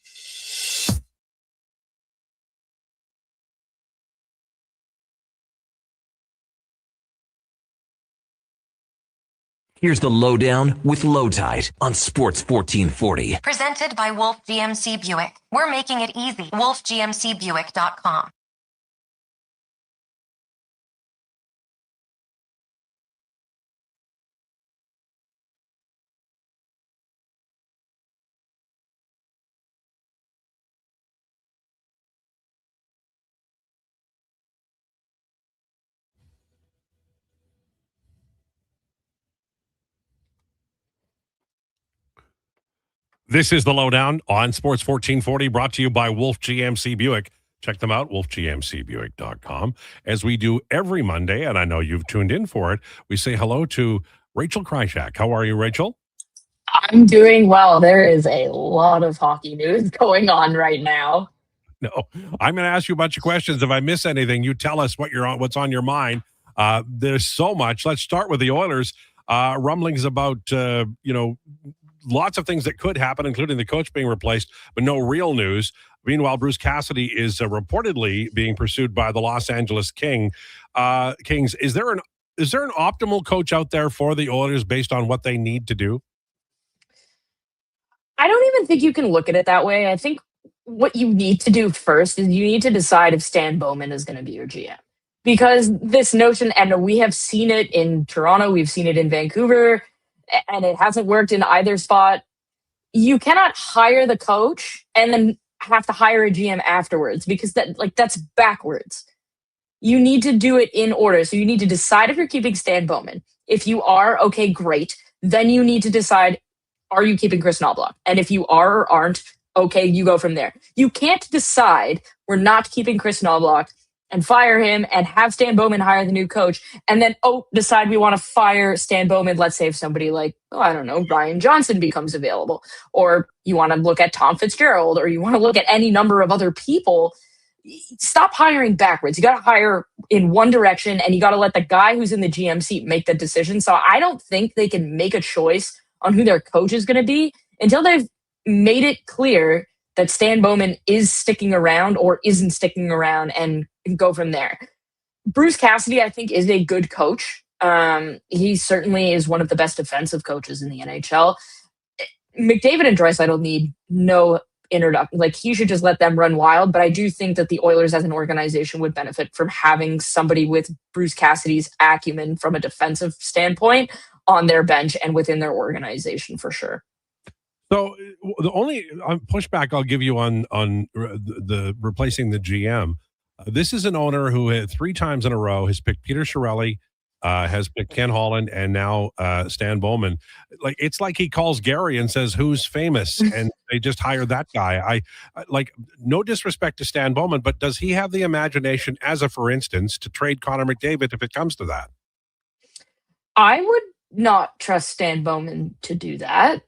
Here's the Lowdown with Lowetide on Sports 1440. Presented by Wolf GMC Buick. We're making it easy. WolfGMCBuick.com. This is the Lowdown on Sports 1440, brought to you by Wolf GMC Buick. Check them out, wolfgmcbuick.com. As we do every Monday, and I know you've tuned in for it, we say hello to Rachel Krychak. How are you, Rachel? I'm doing well. There is a lot of hockey news going on right now. No, I'm going to ask you a bunch of questions. If I miss anything, you tell us what's on your mind. There's so much. Let's start with the Oilers. Rumblings about, lots of things that could happen, including the coach being replaced, but no real news. Meanwhile, Bruce Cassidy is reportedly being pursued by the Los Angeles Kings. Is there an optimal coach out there for the Oilers based on what they need to do? I don't even think you can look at it that way. I think what you need to do first is you need to decide if Stan Bowman is going to be your GM. Because this notion, and we have seen it in Toronto, we've seen it in Vancouver, and it hasn't worked in either spot. You cannot hire the coach and then have to hire a GM afterwards, because that's backwards. You need to do it in order. So you need to decide if you're keeping Stan Bowman. If you are, okay, great. Then you need to decide, are you keeping Chris Knobloch? And if you are or aren't, okay, you go from there. You can't decide we're not keeping Chris Knobloch and fire him and have Stan Bowman hire the new coach, and then, decide we want to fire Stan Bowman. Let's say if somebody like, Ryan Johnson becomes available, or you want to look at Tom Fitzgerald, or you want to look at any number of other people. Stop hiring backwards. You got to hire in one direction, and you got to let the guy who's in the GM seat make the decision. So I don't think they can make a choice on who their coach is going to be until they've made it clear that Stan Bowman is sticking around or isn't sticking around, and go from there. Bruce Cassidy, I think, is a good coach. He certainly is one of the best defensive coaches in the NHL. McDavid and Draisaitl need no introduction. Like, he should just let them run wild. But I do think that the Oilers as an organization would benefit from having somebody with Bruce Cassidy's acumen from a defensive standpoint on their bench and within their organization for sure. So the only pushback I'll give you on the replacing the GM, this is an owner who had 3 times in a row has picked Peter Chiarelli, has picked Ken Holland, and now Stan Bowman. Like, it's like he calls Gary and says, "Who's famous?" and they just hire that guy. I like, no disrespect to Stan Bowman, but does he have the imagination, for instance, to trade Connor McDavid if it comes to that? I would not trust Stan Bowman to do that.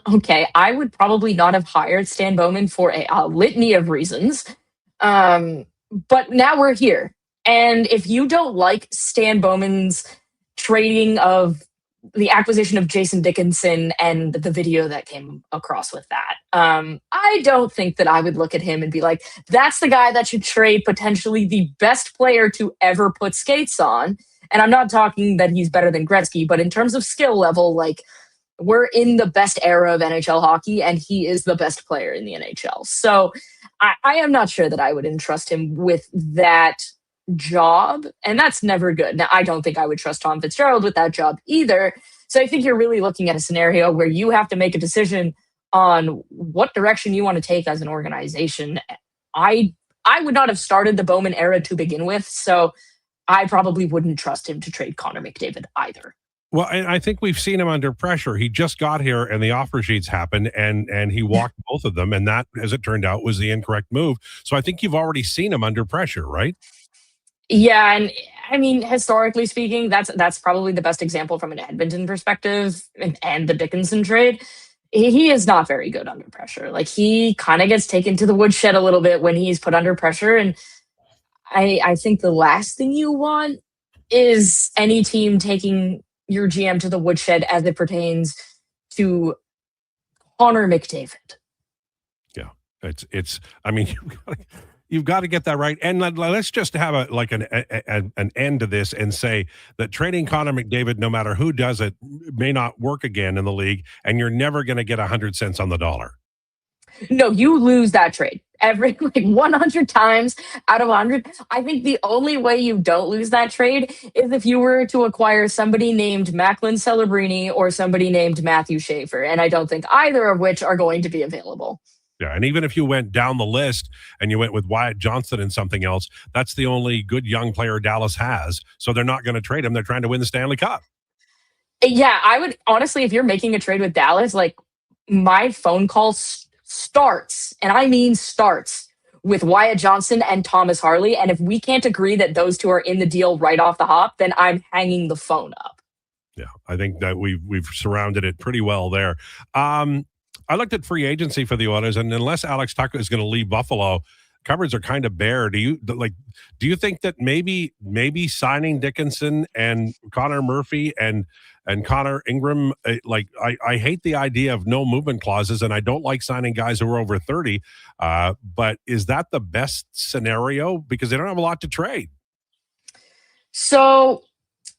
Okay, I would probably not have hired Stan Bowman for a litany of reasons. But now we're here. And if you don't like Stan Bowman's trading of the acquisition of Jason Dickinson and the video that came across with that, I don't think that I would look at him and be like, that's the guy that should trade potentially the best player to ever put skates on. And I'm not talking that he's better than Gretzky, but in terms of skill level, like, we're in the best era of NHL hockey, and he is the best player in the NHL. So I am not sure that I would entrust him with that job, and that's never good. Now, I don't think I would trust Tom Fitzgerald with that job either. So I think you're really looking at a scenario where you have to make a decision on what direction you want to take as an organization. I would not have started the Bowman era to begin with, so I probably wouldn't trust him to trade Connor McDavid either. Well, and I think we've seen him under pressure. He just got here and the offer sheets happened, and he walked both of them, and that, as it turned out, was the incorrect move. So I think you've already seen him under pressure, right? Yeah, and I mean, historically speaking, that's probably the best example from an Edmonton perspective, and the Dickinson trade. He is not very good under pressure. Like, he kind of gets taken to the woodshed a little bit when he's put under pressure, and I think the last thing you want is any team taking your GM to the woodshed as it pertains to Connor McDavid. Yeah, it's. I mean, you've got to get that right. And let's just have an end to this and say that trading Connor McDavid, no matter who does it, may not work again in the league, and you're never going to get 100 cents on the dollar. No, you lose that trade every 100 times out of 100. I think the only way you don't lose that trade is if you were to acquire somebody named Macklin Celebrini or somebody named Matthew Schaefer. And I don't think either of which are going to be available. Yeah, and even if you went down the list and you went with Wyatt Johnston and something else, that's the only good young player Dallas has. So they're not going to trade him. They're trying to win the Stanley Cup. Yeah, I would honestly, if you're making a trade with Dallas, like, my phone call starts, and I mean starts, with Wyatt Johnson and Thomas Harley. And if we can't agree that those two are in the deal right off the hop, then I'm hanging the phone up. Yeah, I think that we've surrounded it pretty well there. I looked at free agency for the Oilers, and unless Alex Tucker is going to leave Buffalo, cupboards are kind of bare. Do you think that maybe signing Dickinson and Connor Murphy and Connor Ingram, I hate the idea of no movement clauses, and I don't like signing guys who are over 30. But is that the best scenario? Because they don't have a lot to trade. So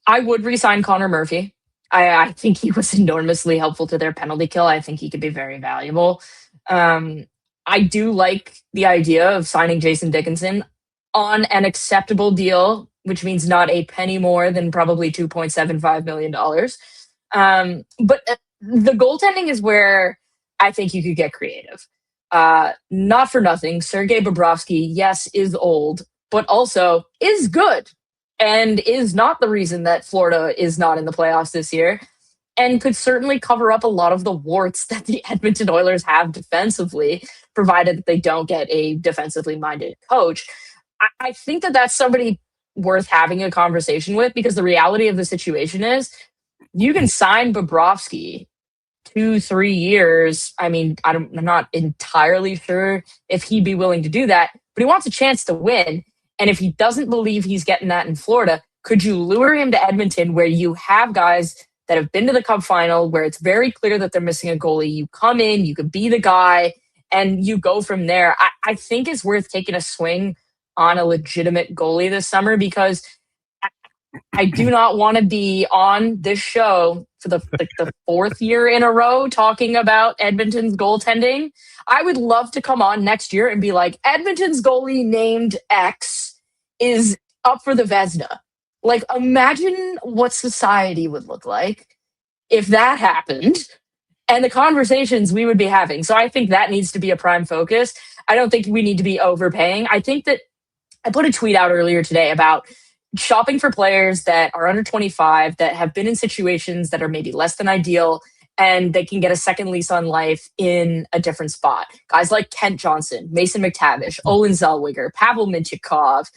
I would re-sign Connor Murphy. I think he was enormously helpful to their penalty kill. I think he could be very valuable. I do like the idea of signing Jason Dickinson on an acceptable deal, which means not a penny more than probably $2.75 million. But the goaltending is where I think you could get creative. Not for nothing, Sergei Bobrovsky, yes, is old, but also is good and is not the reason that Florida is not in the playoffs this year, and could certainly cover up a lot of the warts that the Edmonton Oilers have defensively, provided that they don't get a defensively minded coach. I think that that's somebody worth having a conversation with, because the reality of the situation is you can sign Bobrovsky 2-3 years. I mean, I'm not entirely sure if he'd be willing to do that, but he wants a chance to win. And if he doesn't believe he's getting that in Florida, could you lure him to Edmonton, where you have guys that have been to the Cup final, where it's very clear that they're missing a goalie? You come in, you could be the guy, and you go from there. I think it's worth taking a swing on a legitimate goalie this summer, because I do not want to be on this show for the fourth year in a row talking about Edmonton's goaltending. I would love to come on next year and be like, Edmonton's goalie named X is up for the Vezina. Like, imagine what society would look like if that happened and the conversations we would be having. So I think that needs to be a prime focus. I don't think we need to be overpaying. I think that I put a tweet out earlier today about shopping for players that are under 25, that have been in situations that are maybe less than ideal, and they can get a second lease on life in a different spot. Guys like Kent Johnson, Mason McTavish, Olin Zellweger, Pavel Mintyukov,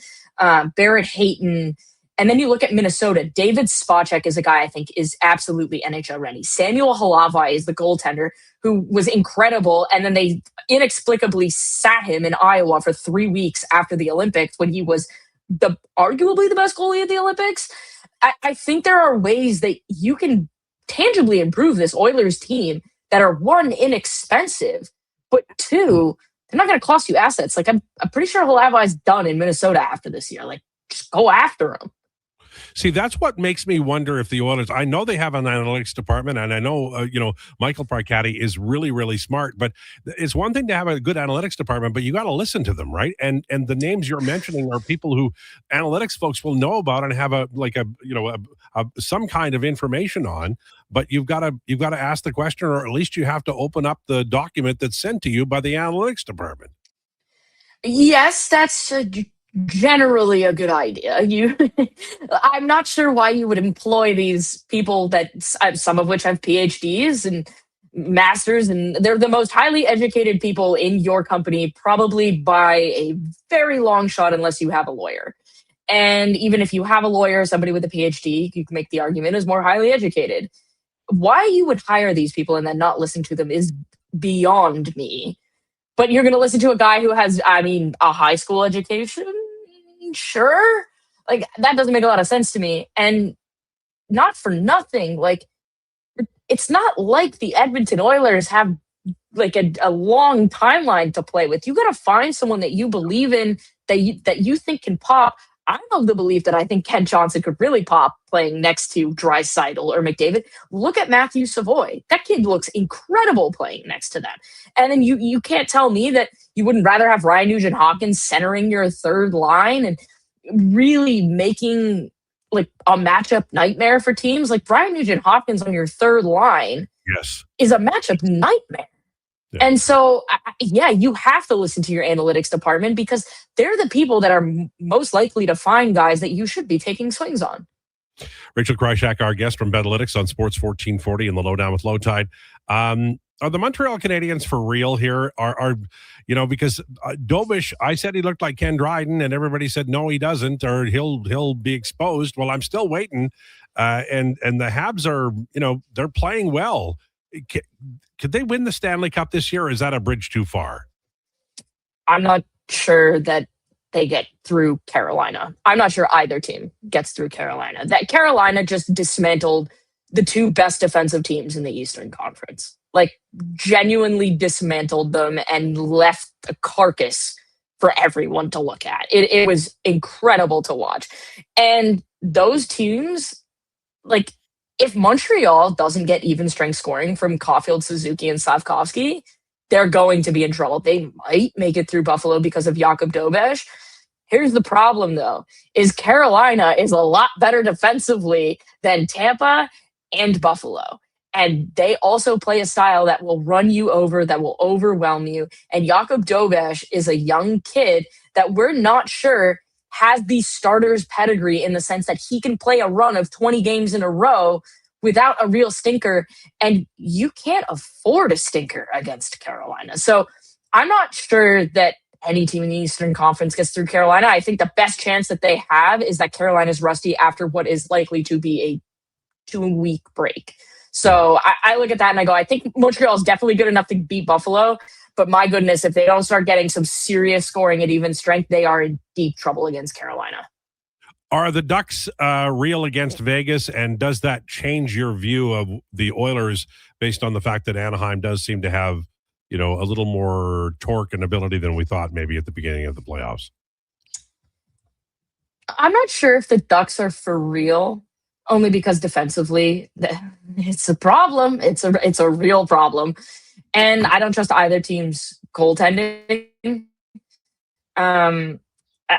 Barrett Hayton. And then you look at Minnesota. David Spacek is a guy I think is absolutely NHL ready. Samuel Halavai is the goaltender who was incredible, and then they inexplicably sat him in Iowa for 3 weeks after the Olympics when he was arguably the best goalie at the Olympics. I think there are ways that you can tangibly improve this Oilers team that are, one, inexpensive, but two, they're not going to cost you assets. Like, I'm pretty sure Halavai's done in Minnesota after this year. Like, just go after him. See, that's what makes me wonder if the Oilers, I know they have an analytics department, and I know, Michael Parcati is really, really smart, but it's one thing to have a good analytics department, but you got to listen to them, right? And the names you're mentioning are people who analytics folks will know about and have some kind of information on, but you've got to ask the question, or at least you have to open up the document that's sent to you by the analytics department. Yes, that's generally a good idea. I'm not sure why you would employ these people that some of which have PhDs and masters, and they're the most highly educated people in your company, probably by a very long shot, unless you have a lawyer. And even if you have a lawyer, somebody with a PhD, you can make the argument is more highly educated. Why you would hire these people and then not listen to them is beyond me. But you're going to listen to a guy who has, a high school education? Sure. Like, that doesn't make a lot of sense to me. And not for nothing, like, it's not like the Edmonton Oilers have like a long timeline to play with. You got to find someone that you believe in, that you think can pop. I'm of the belief that I think Kent Johnson could really pop playing next to Draisaitl or McDavid. Look at Matthew Savoy. That kid looks incredible playing next to them. And then you can't tell me that you wouldn't rather have Ryan Nugent-Hopkins centering your third line and really making like a matchup nightmare for teams. Like, Ryan Nugent-Hopkins on your third line is a matchup nightmare. Yeah. And so, you have to listen to your analytics department because they're the people that are most likely to find guys that you should be taking swings on. Rachel Krychak, our guest from Betalytics on Sports 1440 in the Lowdown with Lowetide. Are the Montreal Canadiens for real here? Because Dobish, I said he looked like Ken Dryden, and everybody said no, he doesn't, or he'll be exposed. Well, I'm still waiting, and the Habs are, they're playing well. Could they win the Stanley Cup this year, or is that a bridge too far? I'm not sure that they get through Carolina. I'm not sure either team gets through Carolina. That Carolina just dismantled the two best defensive teams in the Eastern Conference. Like, genuinely dismantled them and left a carcass for everyone to look at. It was incredible to watch. And those teams, like, if Montreal doesn't get even strength scoring from Caulfield, Suzuki, and Slavkovsky, they're going to be in trouble. They might make it through Buffalo because of Jakub Dobeš. Here's the problem, though, is Carolina is a lot better defensively than Tampa and Buffalo. And they also play a style that will run you over, that will overwhelm you. And Jakub Dobeš is a young kid that we're not sure has the starter's pedigree, in the sense that he can play a run of 20 games in a row without a real stinker. And you can't afford a stinker against Carolina. So I'm not sure that any team in the Eastern Conference gets through Carolina. I think the best chance that they have is that Carolina's rusty after what is likely to be a 2-week break. So I look at that and I go, I think Montreal is definitely good enough to beat Buffalo. But my goodness, if they don't start getting some serious scoring at even strength, they are in deep trouble against Carolina. Are the Ducks real against Vegas? And does that change your view of the Oilers based on the fact that Anaheim does seem to have, a little more torque and ability than we thought maybe at the beginning of the playoffs? I'm not sure if the Ducks are for real, only because defensively, it's a problem. It's a real problem, and I don't trust either team's goaltending. Um, uh,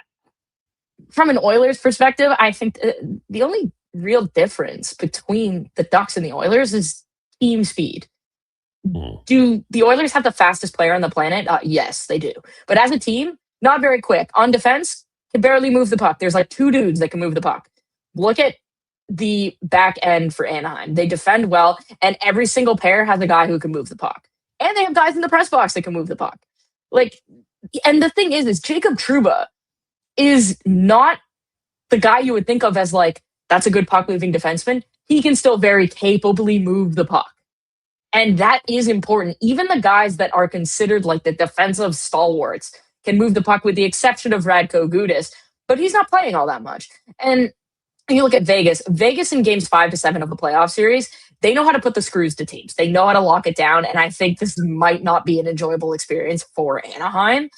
from an Oilers perspective, I think the only real difference between the Ducks and the Oilers is team speed. Do the Oilers have the fastest player on the planet? Yes, they do. But as a team, not very quick. On defense, can barely move the puck. There's like two dudes that can move the puck. Look at the back end for Anaheim. They defend well, and every single pair has a guy who can move the puck. And they have guys in the press box that can move the puck. Like, and the thing is Jacob Trouba is not the guy you would think of as like, that's a good puck moving defenseman. He can still very capably move the puck. And that is important. Even the guys that are considered like the defensive stalwarts can move the puck with the exception of Radko Gudas, but he's not playing all that much. And you look at Vegas. Vegas in games 5 to 7 of the playoff series, they know how to put the screws to teams. They know how to lock it down. And I think this might not be an enjoyable experience for Anaheim.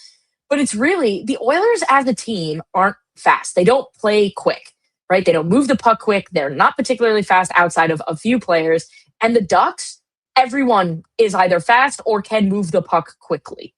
But it's really, the Oilers as a team aren't fast. They don't play quick, right? They don't move the puck quick. They're not particularly fast outside of a few players. And the Ducks, everyone is either fast or can move the puck quickly.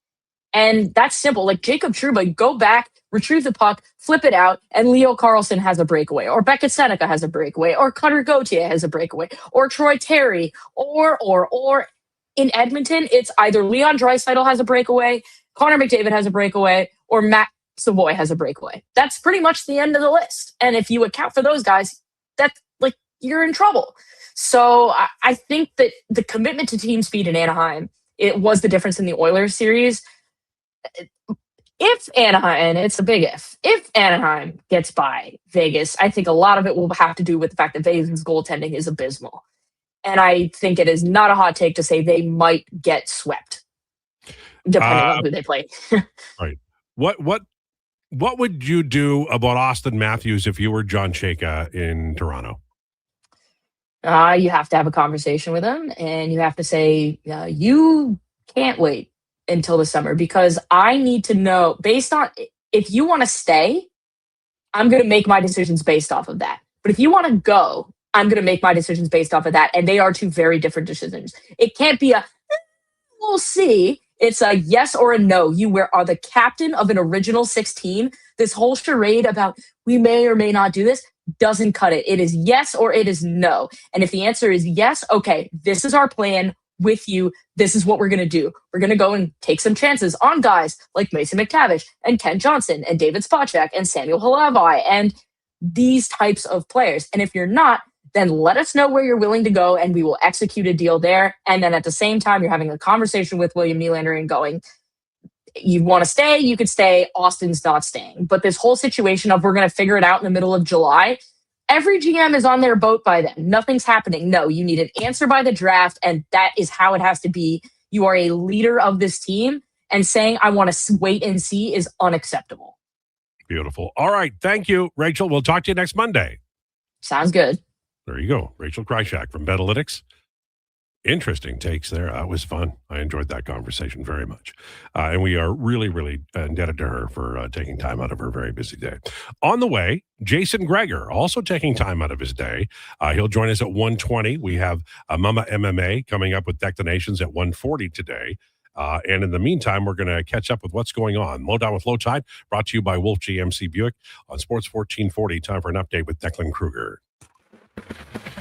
And that's simple. Like Jacob Trouba, go back, retrieve the puck, flip it out, and Leo Carlson has a breakaway, or Beckett Seneca has a breakaway, or Cutter Gauthier has a breakaway, or Troy Terry, or in Edmonton, it's either Leon Draisaitl has a breakaway, Connor McDavid has a breakaway, or Matt Savoy has a breakaway. That's pretty much the end of the list. And if you account for those guys, that's like you're in trouble. So I think that the commitment to team speed in Anaheim, it was the difference in the Oilers series. If Anaheim, and it's a big if Anaheim gets by Vegas, I think a lot of it will have to do with the fact that Vegas' goaltending is abysmal. And I think it is not a hot take to say they might get swept, depending on who they play. Right. What would you do about Austin Matthews if you were John Chayka in Toronto? You have to have a conversation with him, and you have to say, you can't wait until the summer because I need to know, based on, if you want to stay, I'm going to make my decisions based off of that. But if you want to go, I'm going to make my decisions based off of that. And they are two very different decisions. It can't be we'll see. It's a yes or a no. You are the captain of an original 6 team. This whole charade about we may or may not do this doesn't cut it. It is yes or it is no. And if the answer is yes, okay, this is our plan with you. This is what we're going to do. We're going to go and take some chances on guys like Mason McTavish and Ken Johnson and David Spacek and Samuel Halavai and these types of players. And if you're not, then let us know where you're willing to go and we will execute a deal there. And then at the same time, you're having a conversation with William Nylander and going, you want to stay, you could stay. Austin's not staying. But this whole situation of we're going to figure it out in the middle of July, every GM is on their boat by then. Nothing's happening. No, you need an answer by the draft, and that is how it has to be. You are a leader of this team, and saying I want to wait and see is unacceptable. Beautiful. All right. Thank you, Rachel. We'll talk to you next Monday. Sounds good. There you go. Rachel Krychak from Betalytics. Interesting takes there. That was fun. I enjoyed that conversation very much. And we are really, really indebted to her for taking time out of her very busy day. On the way, Jason Gregor, also taking time out of his day. He'll join us at 1:20. We have Mama MMA coming up with Declinations at 1:40 today. And in the meantime, we're going to catch up with what's going on. Lowdown with Lowetide, brought to you by Wolf GMC Buick on Sports 1440. Time for an update with Declan Krueger.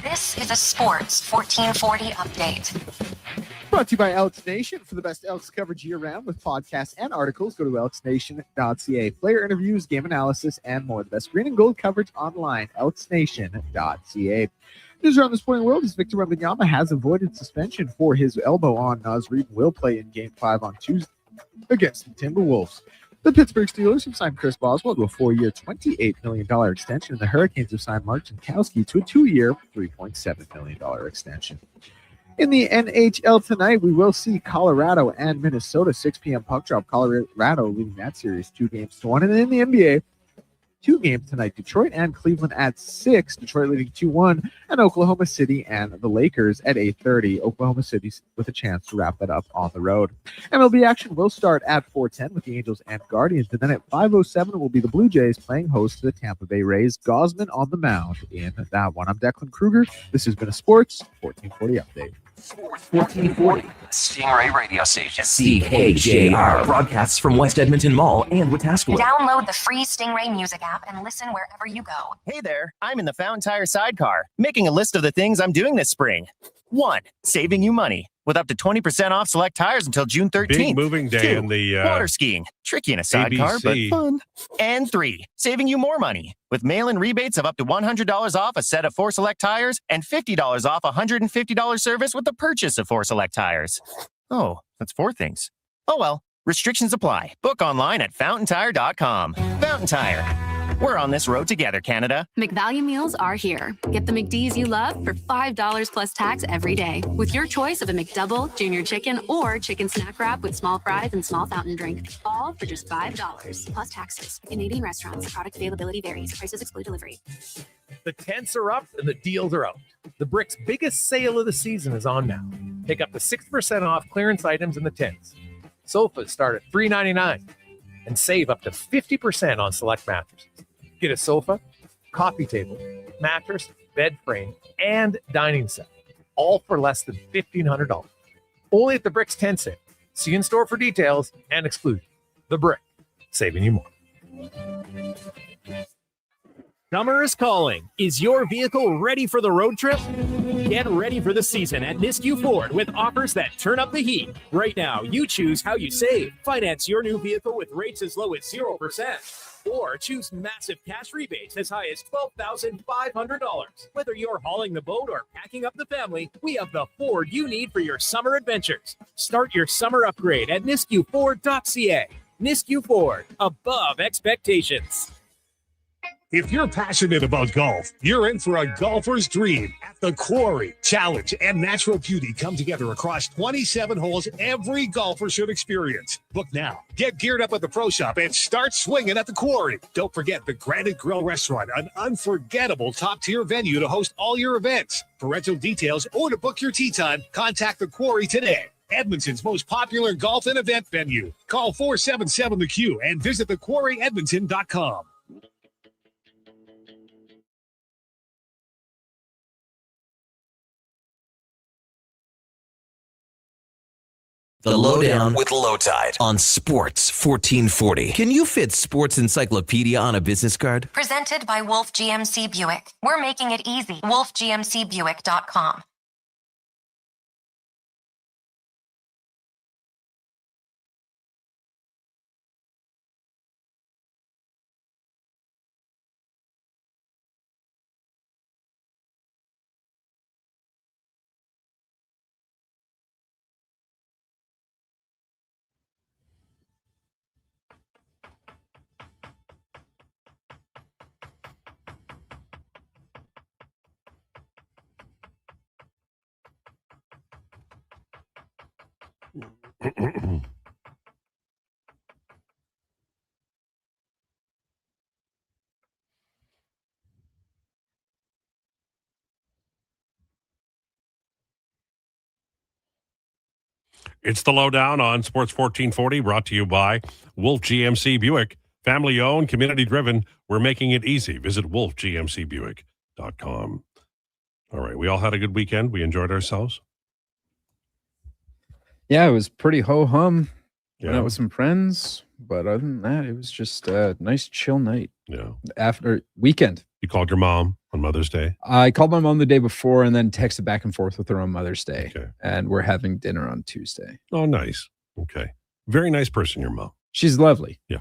This is a Sports 1440 update. Brought to you by Elks Nation. For the best Elks coverage year-round with podcasts and articles, go to elksnation.ca. Player interviews, game analysis, and more. The best green and gold coverage online, elksnation.ca. News around the sporting world is Victor Wembanyama has avoided suspension for his elbow on Naz Reid and will play in Game 5 on Tuesday against the Timberwolves. The Pittsburgh Steelers have signed Chris Boswell to a 4-year, $28 million extension, and the Hurricanes have signed Mark Jankowski to a 2-year, $3.7 million extension. In the NHL tonight, we will see Colorado and Minnesota, 6 p.m. puck drop. Colorado leading that series 2-1. And in the NBA, two games tonight. Detroit and Cleveland at 6. Detroit leading 2-1, and Oklahoma City and the Lakers at 8:30. Oklahoma City with a chance to wrap that up on the road. MLB action will start at 4:10 with the Angels and Guardians, and then at 5:07 will be the Blue Jays playing host to the Tampa Bay Rays. Gosman on the mound in that one. I'm Declan Krueger. This has been a Sports 1440 update. 1440, Stingray Radio Station. CKJR. Broadcasts from West Edmonton Mall and Wetaskiwin. Download the free Stingray music app and listen wherever you go. Hey there, I'm in the Fountain Tire sidecar, making a list of the things I'm doing this spring. 1. Saving you money with up to 20% off select tires until June 13th. Big moving day 2. in the water skiing. Tricky in a sidecar, ABC. but fun. And 3. Saving you more money with mail-in rebates of up to $100 off a set of 4 select tires and $50 off a $150 service with the purchase of 4 select tires. Oh, that's 4 things. Oh well, restrictions apply. Book online at fountaintire.com. Fountain Tire. We're on this road together, Canada. McValue meals are here. Get the McD's you love for $5 plus tax every day with your choice of a McDouble, junior chicken, or chicken snack wrap with small fries and small fountain drink. All for just $5 plus taxes. Canadian restaurants. Product availability varies. Prices exclude delivery. The tents are up and the deals are out. The Brick's biggest sale of the season is on now. Pick up to 6% off clearance items in the tents. Sofas start at $3.99 and save up to 50% on select mattresses. Get a sofa, coffee table, mattress, bed frame, and dining set, all for less than $1,500. Only at the Brick's tent sale. See in store for details and exclusion. The Brick, saving you more. Summer is calling. Is your vehicle ready for the road trip? Get ready for the season at Nisku Ford with offers that turn up the heat. Right now, you choose how you save. Finance your new vehicle with rates as low as 0%. Or choose massive cash rebates as high as $12,500. Whether you're hauling the boat or packing up the family, we have the Ford you need for your summer adventures. Start your summer upgrade at niskuford.ca. Nisku Ford, above expectations. If you're passionate about golf, you're in for a golfer's dream. At the Quarry, challenge and natural beauty come together across 27 holes every golfer should experience. Book now. Get geared up at the Pro Shop and start swinging at the Quarry. Don't forget the Granite Grill Restaurant, an unforgettable top-tier venue to host all your events. For rental details or to book your tee time, contact the Quarry today. Edmonton's most popular golf and event venue. Call 477-THE-Q and visit thequarryedmonton.com. The Lowdown with Lowetide on Sports 1440. Can you fit sports encyclopedia on a business card? Presented by Wolf GMC Buick. We're making it easy. WolfGMCBuick.com. It's the Lowdown on Sports 1440, brought to you by Wolf GMC Buick. Family owned, community driven. We're making it easy. Visit wolfgmcbuick.com. All right. We all had a good weekend. We enjoyed ourselves. Yeah, it was pretty ho-hum. Yeah. Went out with some friends. But other than that, it was just a nice chill night. Yeah. After weekend. You called your mom on Mother's Day? I called my mom the day before and then texted back and forth with her on Mother's Day. Okay. And we're having dinner on Tuesday. Oh, nice. Okay. Very nice person, your mom. She's lovely. Yeah.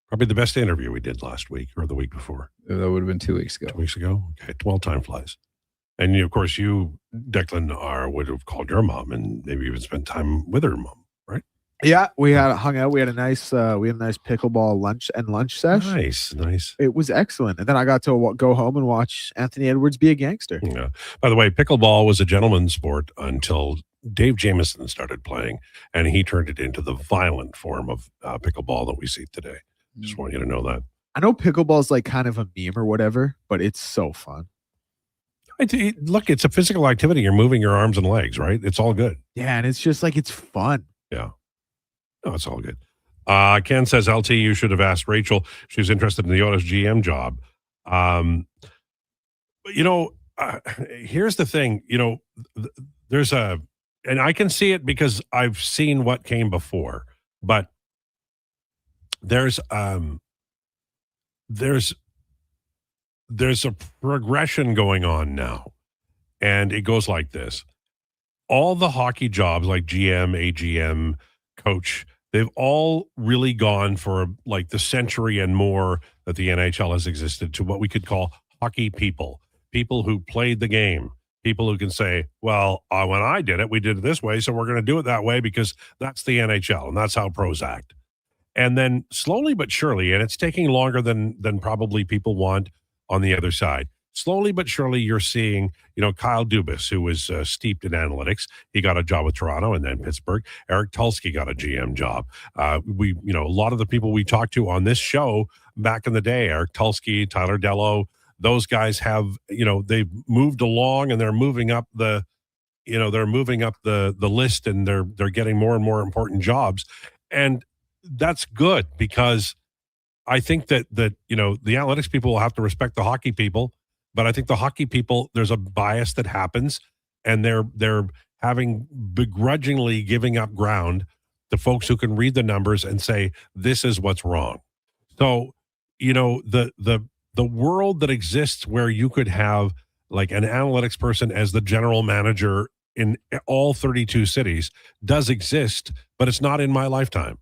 Probably the best interview we did last week or the week before. That would have been 2 weeks ago. 2 weeks ago? Okay. Well, time flies. And of course, you, Declan, would have called your mom and maybe even spent time with her mom, right? Yeah, we had hung out. We had a nice pickleball lunch session. Nice. It was excellent. And then I got to go home and watch Anthony Edwards be a gangster. Yeah. By the way, pickleball was a gentleman's sport until Dave Jameson started playing, and he turned it into the violent form of pickleball that we see today. Just want you to know that. I know pickleball's like kind of a meme or whatever, but it's so fun. Look, it's a physical activity. You're moving your arms and legs, right? It's all good. Yeah, and it's just like it's fun. Yeah. No, it's all good. Ken says, LT, you should have asked Rachel. She's interested in the Otis GM job. Here's the thing. There's and I can see it because I've seen what came before, but there's a progression going on now, and it goes like this. All the hockey jobs like GM, AGM, coach, they've all really gone for like the century and more that the NHL has existed to what we could call hockey people who played the game, people who can say, well, when I did it, we did it this way, so we're going to do it that way because that's the NHL and that's how pros act. And then slowly but surely, and it's taking longer than probably people want on the other side, slowly but surely you're seeing, Kyle Dubas, who was steeped in analytics. He got a job with Toronto and then Pittsburgh. Eric Tulsky got a GM job. A lot of the people we talked to on this show back in the day, Eric Tulsky, Tyler Dello, those guys have, they've moved along and they're moving up the list, and they're getting more and more important jobs. And that's good, because I think that the analytics people will have to respect the hockey people, but I think the hockey people, there's a bias that happens, and they're having begrudgingly giving up ground to folks who can read the numbers and say, this is what's wrong. So, the world that exists where you could have like an analytics person as the general manager in all 32 cities does exist, but it's not in my lifetime.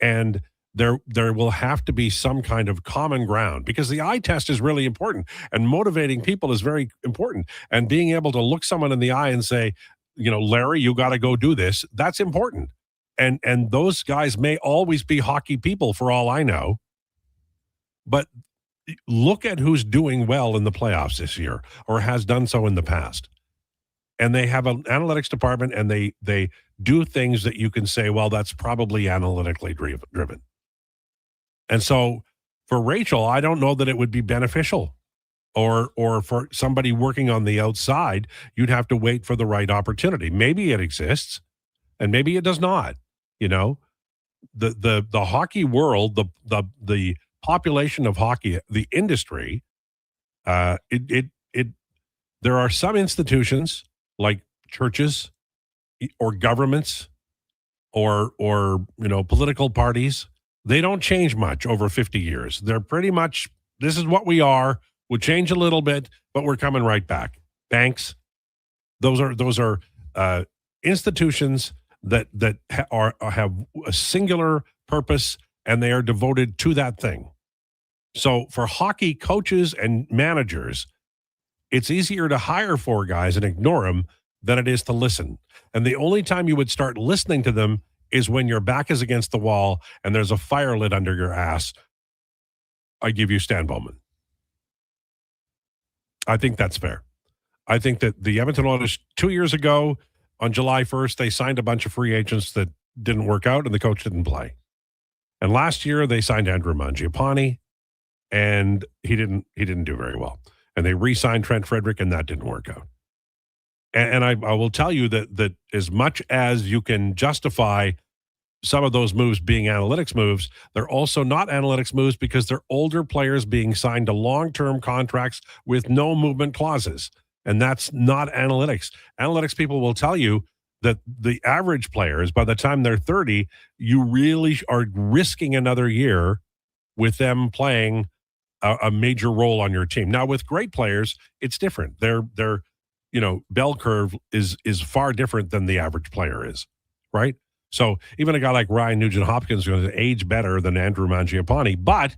And there will have to be some kind of common ground, because the eye test is really important, and motivating people is very important. And being able to look someone in the eye and say, Larry, you got to go do this. That's important. And those guys may always be hockey people for all I know, but look at who's doing well in the playoffs this year or has done so in the past. And they have an analytics department, and they do things that you can say, well, that's probably analytically driven. And so for Rachel, I don't know that it would be beneficial, or for somebody working on the outside, you'd have to wait for the right opportunity. Maybe it exists and maybe it does not. The hockey world, the population of hockey, the industry, there are some institutions like churches or governments or political parties. They don't change much over 50 years. They're pretty much, this is what we are. We'll change a little bit, but we're coming right back. Banks, those are institutions that have a singular purpose, and they are devoted to that thing. So for hockey coaches and managers, it's easier to hire 4 guys and ignore them than it is to listen. And the only time you would start listening to them is when your back is against the wall and there's a fire lit under your ass. I give you Stan Bowman. I think that's fair. I think that the Edmonton Oilers 2 years ago on July 1st, they signed a bunch of free agents that didn't work out and the coach didn't play. And last year they signed Andrew Mangiapane, and he didn't do very well. And they re-signed Trent Frederick, and that didn't work out. And I will tell you that as much as you can justify some of those moves being analytics moves, they're also not analytics moves, because they're older players being signed to long-term contracts with no movement clauses. And that's not analytics. Analytics people will tell you that the average players, by the time they're 30, you really are risking another year with them playing a major role on your team. Now, with great players, it's different. Their bell curve is far different than the average player is, right? So even a guy like Ryan Nugent-Hopkins is going to age better than Andrew Mangiapane, but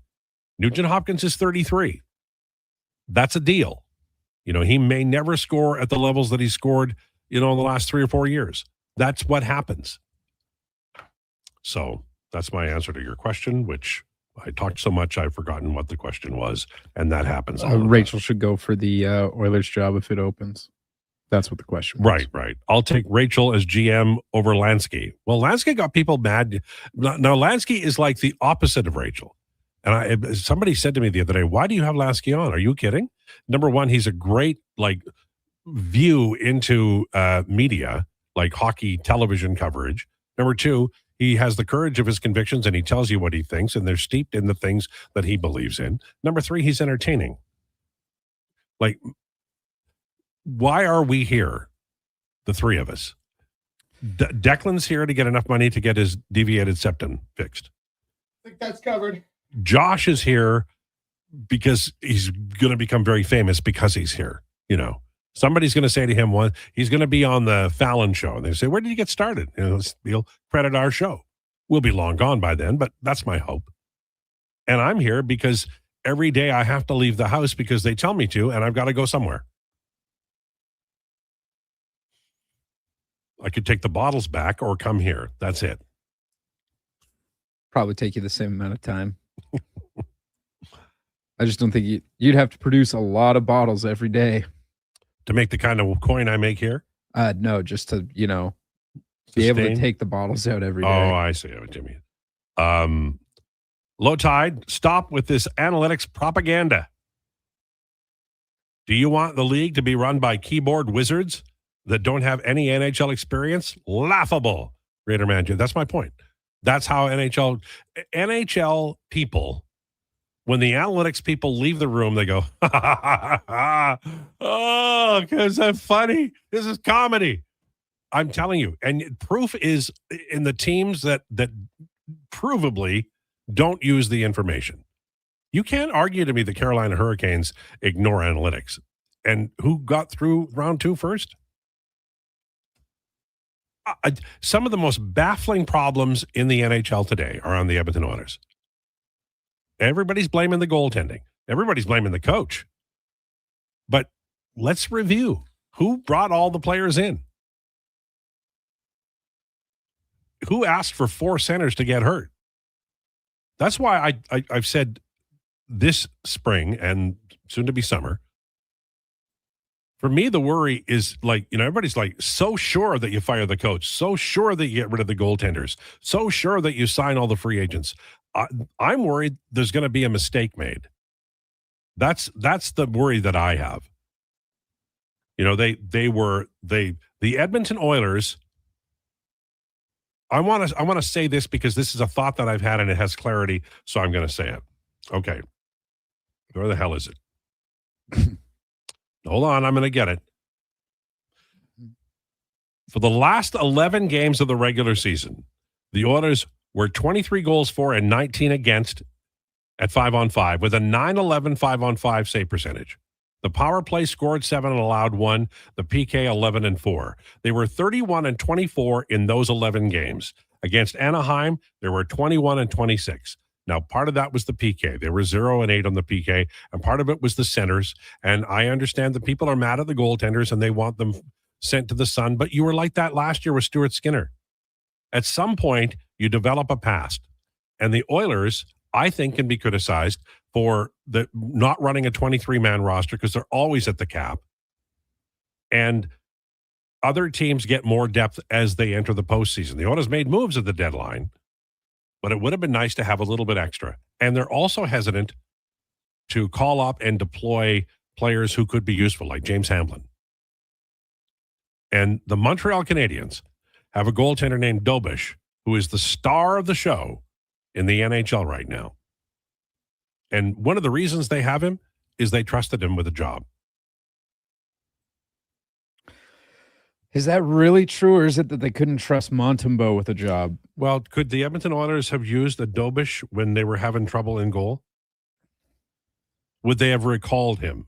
Nugent-Hopkins is 33. That's a deal. He may never score at the levels that he scored, in the last 3 or 4 years. That's what happens. So that's my answer to your question, which I talked so much I've forgotten what the question was, and that happens. Rachel should go for the Oilers job if it opens. That's what the question was. Right. I'll take Rachel as GM over Lansky. Well, Lansky got people mad. Now, Lansky is like the opposite of Rachel. And somebody said to me the other day, why do you have Lasky on? Are you kidding? Number one, he's a great view into media, like hockey television coverage. Number two, he has the courage of his convictions and he tells you what he thinks, and they're steeped in the things that he believes in. Number three, he's entertaining. Why are we here? The three of us. Declan's here to get enough money to get his deviated septum fixed. I think that's covered. Josh is here because he's going to become very famous because he's here. Somebody's going to say to him, he's going to be on the Fallon show. And they say, where did you get started? He'll credit our show. We'll be long gone by then, but that's my hope. And I'm here because every day I have to leave the house because they tell me to, and I've got to go somewhere. I could take the bottles back or come here. That's it. Probably take you the same amount of time. I just don't think you'd have to produce a lot of bottles every day. To make the kind of coin I make here? No, just to, be able to take the bottles out every day. Oh, I see what you mean. Lowetide, stop with this analytics propaganda. Do you want the league to be run by keyboard wizards that don't have any NHL experience? Laughable, Raider manager. That's my point. That's how NHL people, when the analytics people leave the room, they go, oh, because I'm funny. This is comedy. I'm telling you. And proof is in the teams that provably don't use the information. You can't argue to me the Carolina Hurricanes ignore analytics. And who got through round 2 first? Some of the most baffling problems in the NHL today are on the Edmonton Oilers. Everybody's blaming the goaltending. Everybody's blaming the coach. But let's review who brought all the players in. Who asked for 4 centers to get hurt? That's why I've said this spring and soon to be summer, for me, the worry is everybody's so sure that you fire the coach, so sure that you get rid of the goaltenders, so sure that you sign all the free agents. I'm worried there's going to be a mistake made. That's the worry that I have. The Edmonton Oilers. I want to say this because this is a thought that I've had and it has clarity, so I'm going to say it. Okay. Where the hell is it? Hold on, I'm going to get it. For the last 11 games of the regular season, the Oilers were 23 goals for and 19 against at 5-on-5 with a 9-11 5-on-5 save percentage. The power play scored 7 and allowed 1. The PK 11 and 4. They were 31 and 24 in those 11 games. Against Anaheim, they were 21 and 26. Now, part of that was the PK. They were 0 and 8 on the PK, and part of it was the centers. And I understand that people are mad at the goaltenders and they want them sent to the sun, but you were like that last year with Stuart Skinner. At some point, you develop a past. And the Oilers, I think, can be criticized for not running a 23-man roster because they're always at the cap. And other teams get more depth as they enter the postseason. The Oilers made moves at the deadline, but it would have been nice to have a little bit extra. And they're also hesitant to call up and deploy players who could be useful, like James Hamblin. And the Montreal Canadiens have a goaltender named Dobish, who is the star of the show in the NHL right now. And one of the reasons they have him is they trusted him with a job. Is that really true, or is it that they couldn't trust Montembeault with a job? Well, could the Edmonton Oilers have used a Dobish when they were having trouble in goal? Would they have recalled him?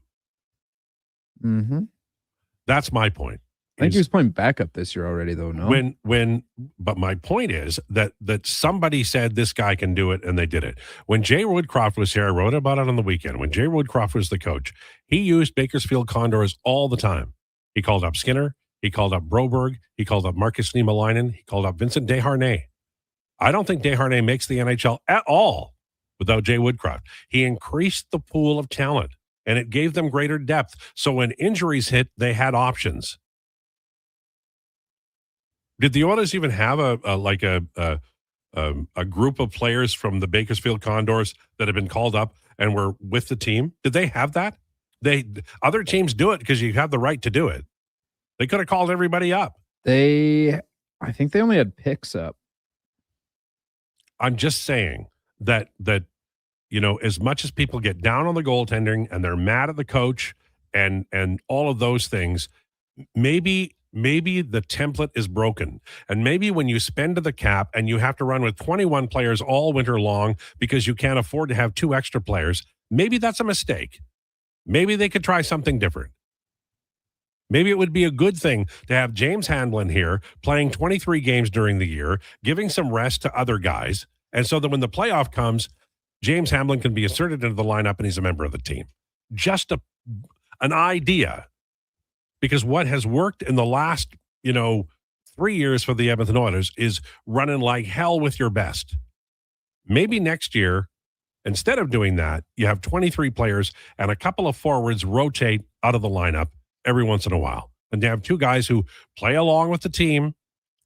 Mm-hmm. That's my point. I think he was playing backup this year already, though. No, but my point is that somebody said this guy can do it, and they did it. When Jay Woodcroft was here, I wrote about it on the weekend. When Jay Woodcroft was the coach, he used Bakersfield Condors all the time. He called up Skinner. He called up Broberg. He called up Marcus Niemelainen. He called up Vincent Desharnais. I don't think Desharnais makes the NHL at all without Jay Woodcroft. He increased the pool of talent, and it gave them greater depth. So when injuries hit, they had options. Did the Oilers even have a a group of players from the Bakersfield Condors that have been called up and were with the team? Did they have that? Other teams do it because you have the right to do it. They could have called everybody up. I think they only had picks up. I'm just saying that as much as people get down on the goaltending and they're mad at the coach and all of those things, maybe the template is broken. And maybe when you spend to the cap and you have to run with 21 players all winter long because you can't afford to have 2 extra players, maybe that's a mistake. Maybe they could try something different. Maybe it would be a good thing to have James Handlin here playing 23 games during the year, giving some rest to other guys. And so that when the playoff comes, James Hamlin can be inserted into the lineup and he's a member of the team. Just an idea. Because what has worked in the last, 3 years for the Edmonton Oilers is running like hell with your best. Maybe next year, instead of doing that, you have 23 players and a couple of forwards rotate out of the lineup every once in a while. And they have 2 guys who play along with the team.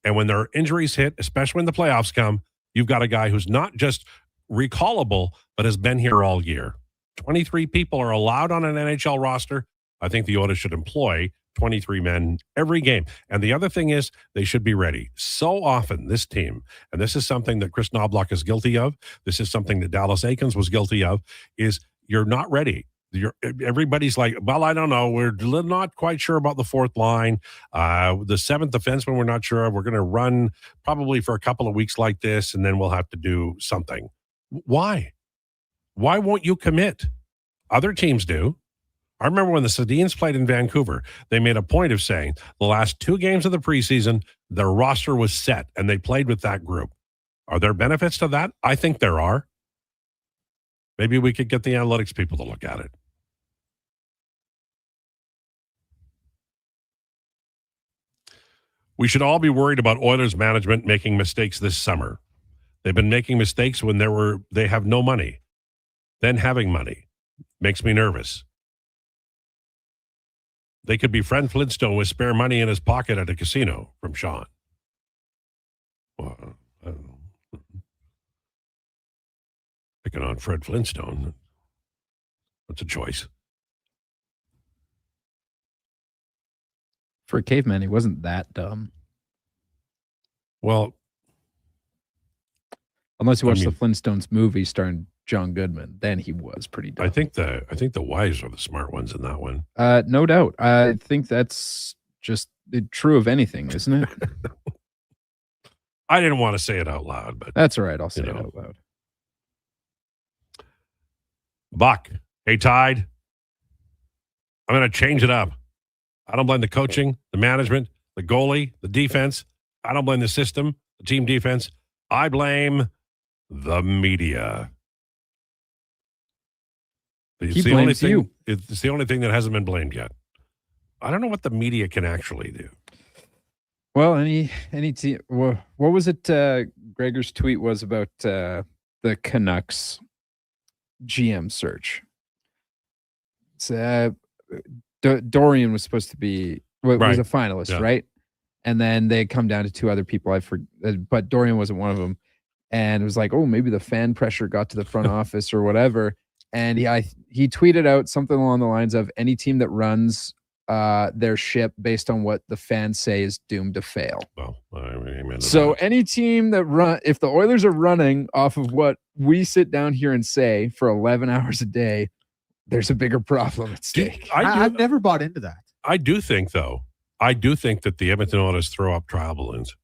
And when their injuries hit, especially when the playoffs come, you've got a guy who's not just recallable, but has been here all year. 23 people are allowed on an NHL roster. I think the Oilers should employ 23 men every game. And the other thing is they should be ready. So often this team, and this is something that Chris Knobloch is guilty of, this is something that Dallas Aikens was guilty of, is you're not ready. Everybody's like, well, I don't know. We're not quite sure about the 4th line. The 7th defenseman, we're not sure. We're going to run probably for a couple of weeks like this, and then we'll have to do something. Why? Why won't you commit? Other teams do. I remember when the Sedins played in Vancouver, they made a point of saying the last 2 games of the preseason, their roster was set, and they played with that group. Are there benefits to that? I think there are. Maybe we could get the analytics people to look at it. We should all be worried about Oilers management making mistakes this summer. They've been making mistakes when they have no money. Then having money makes me nervous. They could be Fred Flintstone with spare money in his pocket at a casino, from Sean. Well, I don't know. Picking on Fred Flintstone. That's a choice. For a caveman, he wasn't that dumb. Well, unless you watched the Flintstones movie starring John Goodman, then he was pretty dumb. I think the wise are the smart ones in that one. No doubt. I think that's just true of anything, isn't it? I didn't want to say it out loud, but that's all right. I'll say it out loud. Buck, hey Tide, I'm going to change it up. I don't blame the coaching, the management, the goalie, the defense. I don't blame the system, the team defense. I blame the media. It's the only thing. It's the only thing that hasn't been blamed yet. I don't know what the media can actually do. Well, any team. What was it? Gregor's tweet was about the Canucks GM search. It's, Dorian was supposed to be was a finalist, right? And then they come down to 2 other people. But Dorian wasn't one of them. And it was like, oh, maybe the fan pressure got to the front office or whatever. And he tweeted out something along the lines of, any team that runs their ship based on what the fans say is doomed to fail. Well, amen. So any team that if the Oilers are running off of what we sit down here and say for 11 hours a day, there's a bigger problem at stake. I've never bought into that. I do think, though, that the Edmonton Oilers throw up trial balloons.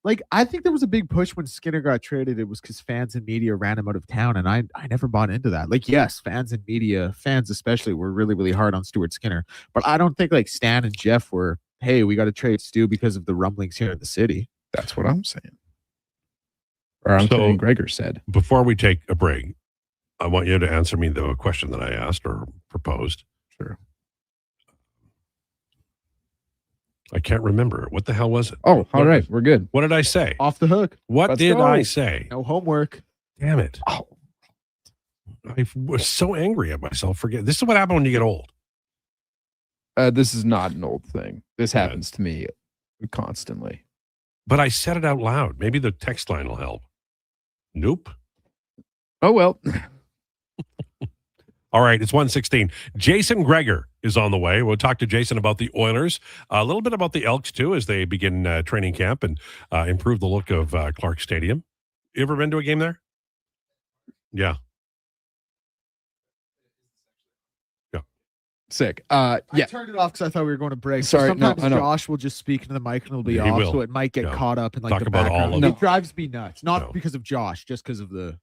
Like, I think there was a big push when Skinner got traded. It was because fans and media ran him out of town, and I never bought into that. Like, yes, fans and media, fans especially, were really, really hard on Stuart Skinner. But I don't think, like, Stan and Jeff were, hey, we got to trade Stu because of the rumblings here in the city. That's what I'm saying. Or I'm saying Gregor said. Before we take a break, I want you to answer me the question that I asked or proposed. Sure. I can't remember. What the hell was it? Oh, all right. We're good. What did I say? Off the hook. What did I say? No homework. Damn it. Oh. I was so angry at myself. Forget. This is what happens when you get old. This is not an old thing. This happens to me constantly. But I said it out loud. Maybe the text line will help. Nope. Oh, well. All right, it's 1:16. Jason Krueger is on the way. We'll talk to Jason about the Oilers, a little bit about the Elks, too, as they begin training camp and improve the look of Clark Stadium. You ever been to a game there? Yeah. Sick. I turned it off because I thought we were going to break. Sorry, sometimes no, I know. Josh will just speak into the mic and it'll be He off, will. so it might get caught up in like Talk the about all background. of It drives me nuts. Not because of Josh, just because of the.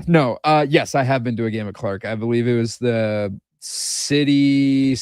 No. Yes, I have been to a game at Clark. I believe it was the city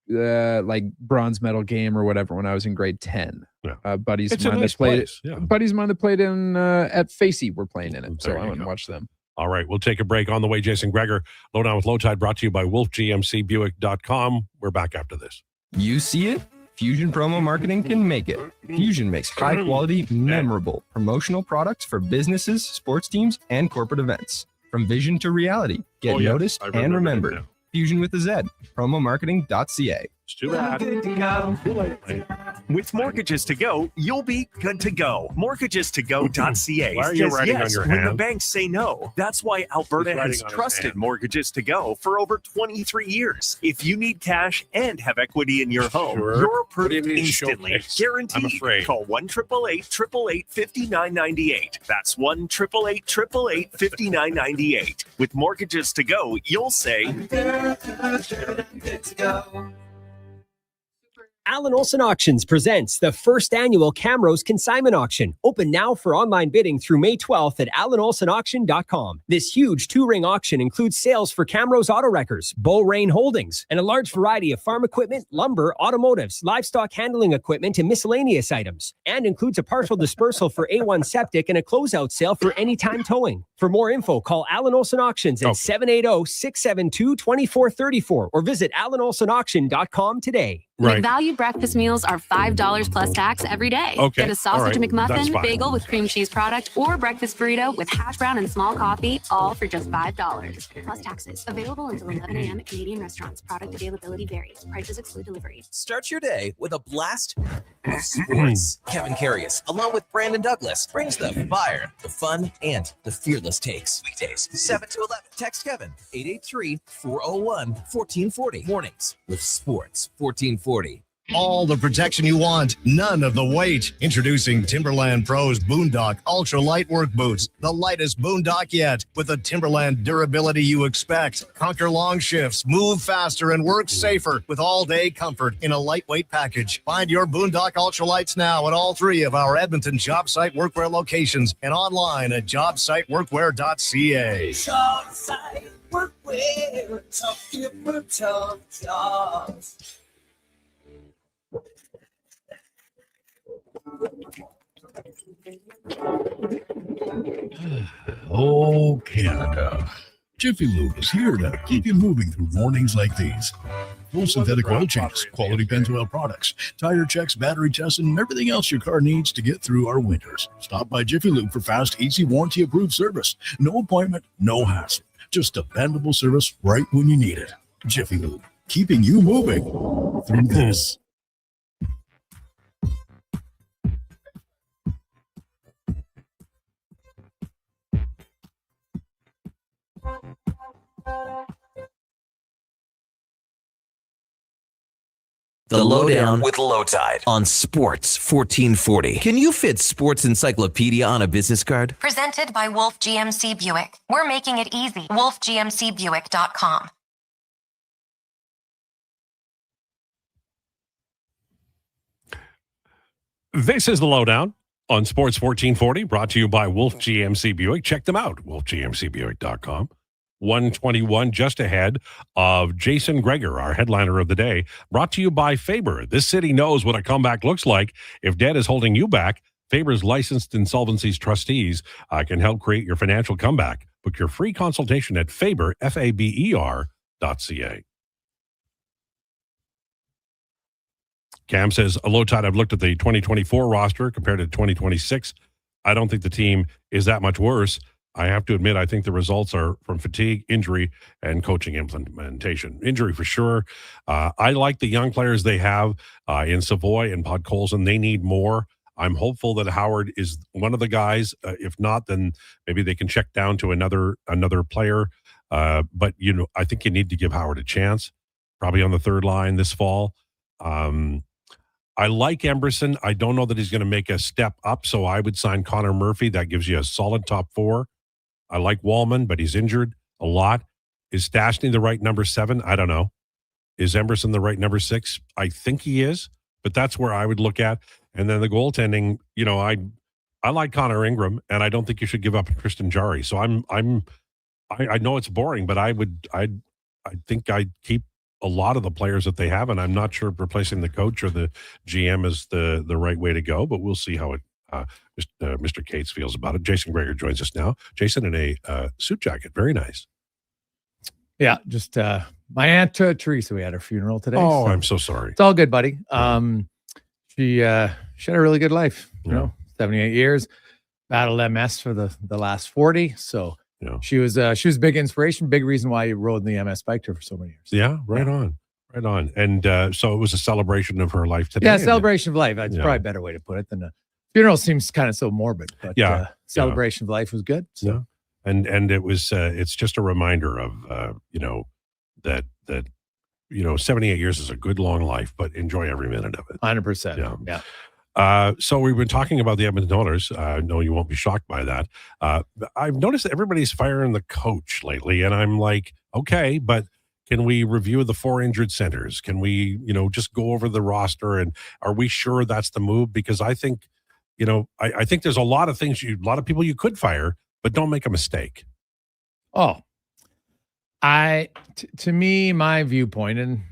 like bronze medal game or whatever when I was in grade 10. Yeah. Buddies It's of a mine nice that played place, yeah. buddies of mine that played in at Facey were playing in it. So There I you went and go. watched them. All right, we'll take a break. On the way, Jason Krueger, Lowdown with Lowetide, brought to you by WolfGMCBuick.com. We're back after this. You see it? Fusion Promo Marketing can make it. Fusion makes high quality, memorable promotional products for businesses, sports teams, and corporate events. From vision to reality, get noticed and remembered. Fusion with a Z, promomarketing.ca. It's too bad. With Mortgages to Go, you'll be good to go. Mortgagestogo.ca Why are you says writing on yes your when the hand? banks say no. That's why Alberta He's writing has on his trusted hand. Mortgages to Go for over 23 years. If you need cash and have equity in your home, Sure. you're What do you approved mean, show instantly. face? Guaranteed. I'm afraid. Call 1-888-888-5998. That's 1-888-888-5998. With Mortgages to Go, you'll say, Alan Olson Auctions presents the first annual Camrose Consignment Auction. Open now for online bidding through May 12th at alanolsonauction.com. This huge two-ring auction includes sales for Camrose Auto Wreckers, Bull Rain Holdings, and a large variety of farm equipment, lumber, automotives, livestock handling equipment, and miscellaneous items. And includes a partial dispersal for A1 Septic and a closeout sale for anytime towing. For more info, call Alan Olson Auctions at 780-672-2434 or visit alanolsonauction.com today. McValue breakfast meals are $5 plus tax every day. Okay, Get a sausage all right, that's McMuffin, fine. bagel with cream cheese product, or breakfast burrito with hash brown and small coffee, all for just $5 plus taxes. Available until 11 a.m. at Canadian restaurants. Product availability varies. Prices exclude delivery. Start your day with a blast of sports. Kevin Carius, along with Brandon Douglas, brings the fire, the fun, and the fearless takes. Weekdays, 7 to 11. Text Kevin, 883-401-1440. Mornings with Sports 1440. All the protection you want, none of the weight. Introducing Timberland Pro's Boondock Ultra Light Work Boots, the lightest Boondock yet, with the Timberland durability you expect. Conquer long shifts, move faster, and work safer with all-day comfort in a lightweight package. Find your Boondock Ultra Lights now at all three of our Edmonton job site workwear locations and online at jobsiteworkwear.ca. Job site workwear, tough different tough jobs. Oh, Canada. Jiffy Lube is here to keep you moving through mornings like these. Full synthetic oil changes, quality Pennzoil products, tire checks, battery tests, and everything else your car needs to get through our winters. Stop by Jiffy Lube for fast, easy, warranty-approved service. No appointment, no hassle. Just dependable service right when you need it. Jiffy Lube, keeping you moving through this. The Lowdown with Lowetide on Sports 1440. Can you fit Sports Encyclopedia on a business card? Presented by Wolf GMC Buick. We're making it easy. WolfGMCBuick.com. This is the Lowdown on Sports 1440, brought to you by Wolf GMC Buick. Check them out, wolfgmcbuick.com. 121, just ahead of Jason Krueger, our headliner of the day, brought to you by Faber. This city knows what a comeback looks like. If debt is holding you back, Faber's licensed insolvencies trustees can help create your financial comeback. Book your free consultation at Faber, Faber.ca. Cam says, Lowetide, I've looked at the 2024 roster compared to 2026. I don't think the team is that much worse. I have to admit, I think the results are from fatigue, injury, and coaching implementation. Injury for sure. I like the young players they have in Savoy and Podkolzin. They need more. I'm hopeful that Howard is one of the guys. If not, then maybe they can check down to another player. But I think you need to give Howard a chance, probably on the third line this fall. I like Emberson. I don't know that he's going to make a step up, so I would sign Connor Murphy. That gives you a solid top 4. I like Wallman, but he's injured a lot. Is Stastny the right number 7? I don't know. Is Emberson the right number 6? I think he is, but that's where I would look at. And then the goaltending, I like Connor Ingram, and I don't think you should give up Tristan Jarry. So I know it's boring, but I think I'd keep a lot of the players that they have, and I'm not sure if replacing the coach or the GM is the right way to go, but we'll see how Mr. Cates feels about it. Jason Gregor joins us now. Jason in a suit jacket. Very nice. Yeah, just my Aunt Teresa, we had her funeral today. Oh, I'm so sorry. It's all good, buddy. She had a really good life, 78 years, battled MS for the last 40. So she was a big inspiration, big reason why you rode in the MS bike tour for so many years. Yeah, right on. And so it was a celebration of her life today. Yeah, celebration of life. That's probably a better way to put it than a funeral. Seems kind of so morbid, but celebration of life was good. So. Yeah. And it was it's just a reminder of that 78 years is a good long life, but enjoy every minute of it. 100%. Yeah. So we've been talking about the Edmonton Oilers. No, you won't be shocked by that. I've noticed that everybody's firing the coach lately, and I'm like, okay, but can we review the 4 injured centers? Can we, just go over the roster, and are we sure that's the move? Because I think, I think there's a lot of things, a lot of people you could fire, but don't make a mistake. Oh, to me, my viewpoint, and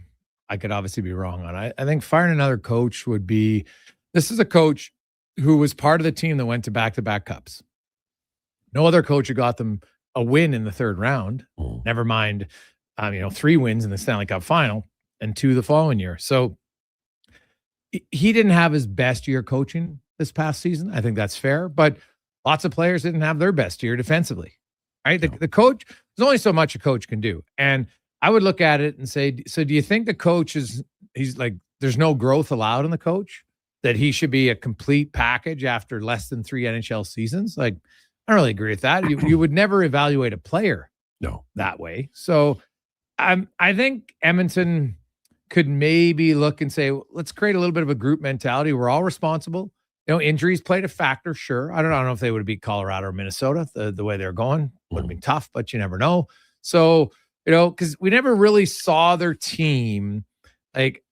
I could obviously be wrong on it, I think firing another coach would be, this is a coach who was part of the team that went to back-to-back cups. No other coach who got them a win in the third round. Never mind, 3 wins in the Stanley Cup final and 2 the following year. So he didn't have his best year coaching this past season. I think that's fair, but lots of players didn't have their best year defensively, right? The coach, there's only so much a coach can do. And I would look at it and say, so do you think the coach he's like, there's no growth allowed in the coach, that he should be a complete package after less than 3 NHL seasons? Like, I don't really agree with that. You would never evaluate a player that way. So I think Edmonton could maybe look and say, let's create a little bit of a group mentality. We're all responsible. Injuries played a factor, sure. I don't know if they would have beat Colorado or Minnesota the way they're going. Would have been tough, but you never know. So, because we never really saw their team. Like,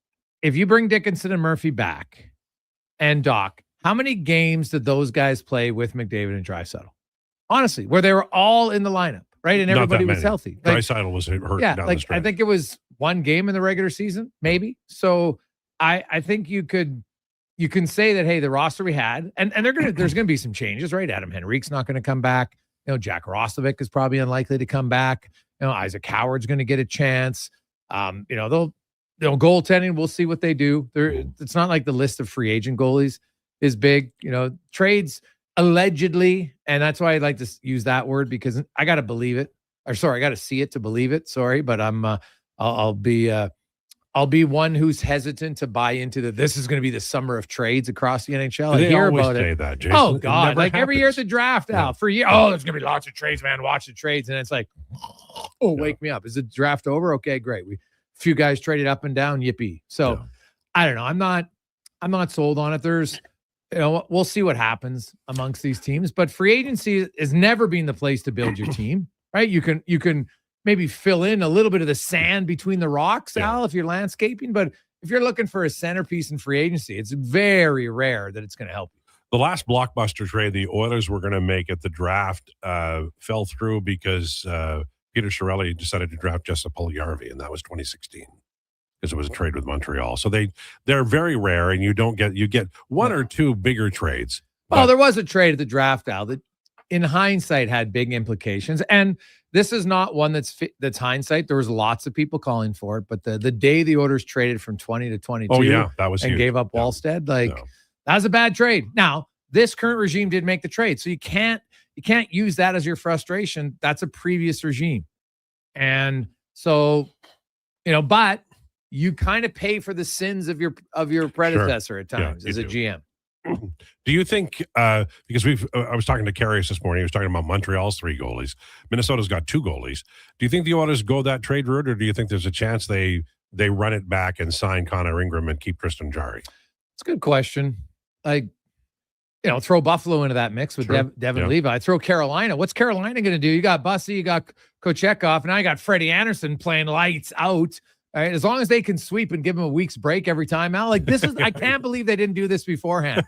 if you bring Dickinson and Murphy back and Doc, how many games did those guys play with McDavid and Draisaitl? Honestly, where they were all in the lineup, right? And everybody was healthy. Draisaitl was hurt. Yeah, down the stretch. I think it was 1 game in the regular season, maybe. So I think you can say that, hey, the roster we had, and there's gonna be some changes, right? Adam Henrique's not gonna come back. Jack Roslovic is probably unlikely to come back. Isaac Howard's gonna get a chance. They'll goaltending, we'll see what they do. It's not like the list of free agent goalies is big. Trades allegedly, and that's why I like to use that word, because I got to believe it. I got to see it to believe it. Sorry, but I'll be one who's hesitant to buy into this is going to be the summer of trades across the NHL. I hear about it. That, Jason. Oh God, like every year at the draft now for a year. Oh, there's going to be lots of trades, man. Watch the trades, and it's like, wake me up. Is the draft over? Okay, great. Few guys traded up and down. Yippee. So I don't know. I'm not sold on it. There's, we'll see what happens amongst these teams, but free agency has never been the place to build your team, right? You can maybe fill in a little bit of the sand between the rocks, Al, if you're landscaping, but if you're looking for a centerpiece in free agency, it's very rare that it's going to help you. The last blockbuster trade the Oilers were going to make at the draft fell through because Peter Chiarelli decided to draft Jesse Puljujarvi, and that was 2016 because it was a trade with Montreal. So they're very rare, and you get 1 or 2 bigger trades. Well, there was a trade at the draft, Al, that in hindsight had big implications, and this is not one that's hindsight. There was lots of people calling for it, but the day the Oilers traded from 20 to 22, that was and huge. Gave up Wallstead, that was a bad trade. Now, this current regime did make the trade, so you can't use that as your frustration. That's a previous regime. And so, but you kind of pay for the sins of your predecessor at times as a GM. Do you think, because I was talking to Carius this morning, he was talking about Montreal's 3 goalies. Minnesota's got 2 goalies. Do you think the Oilers go that trade route, or do you think there's a chance they run it back and sign Connor Ingram and keep Tristan Jarry? It's a good question. Throw Buffalo into that mix with Sure. Devin Levi. Throw Carolina. What's Carolina going to do? You got Bussy, you got Kochetkov, now you got Freddie Anderson playing lights out. All right, as long as they can sweep and give him a week's break every time, Al. I can't believe they didn't do this beforehand.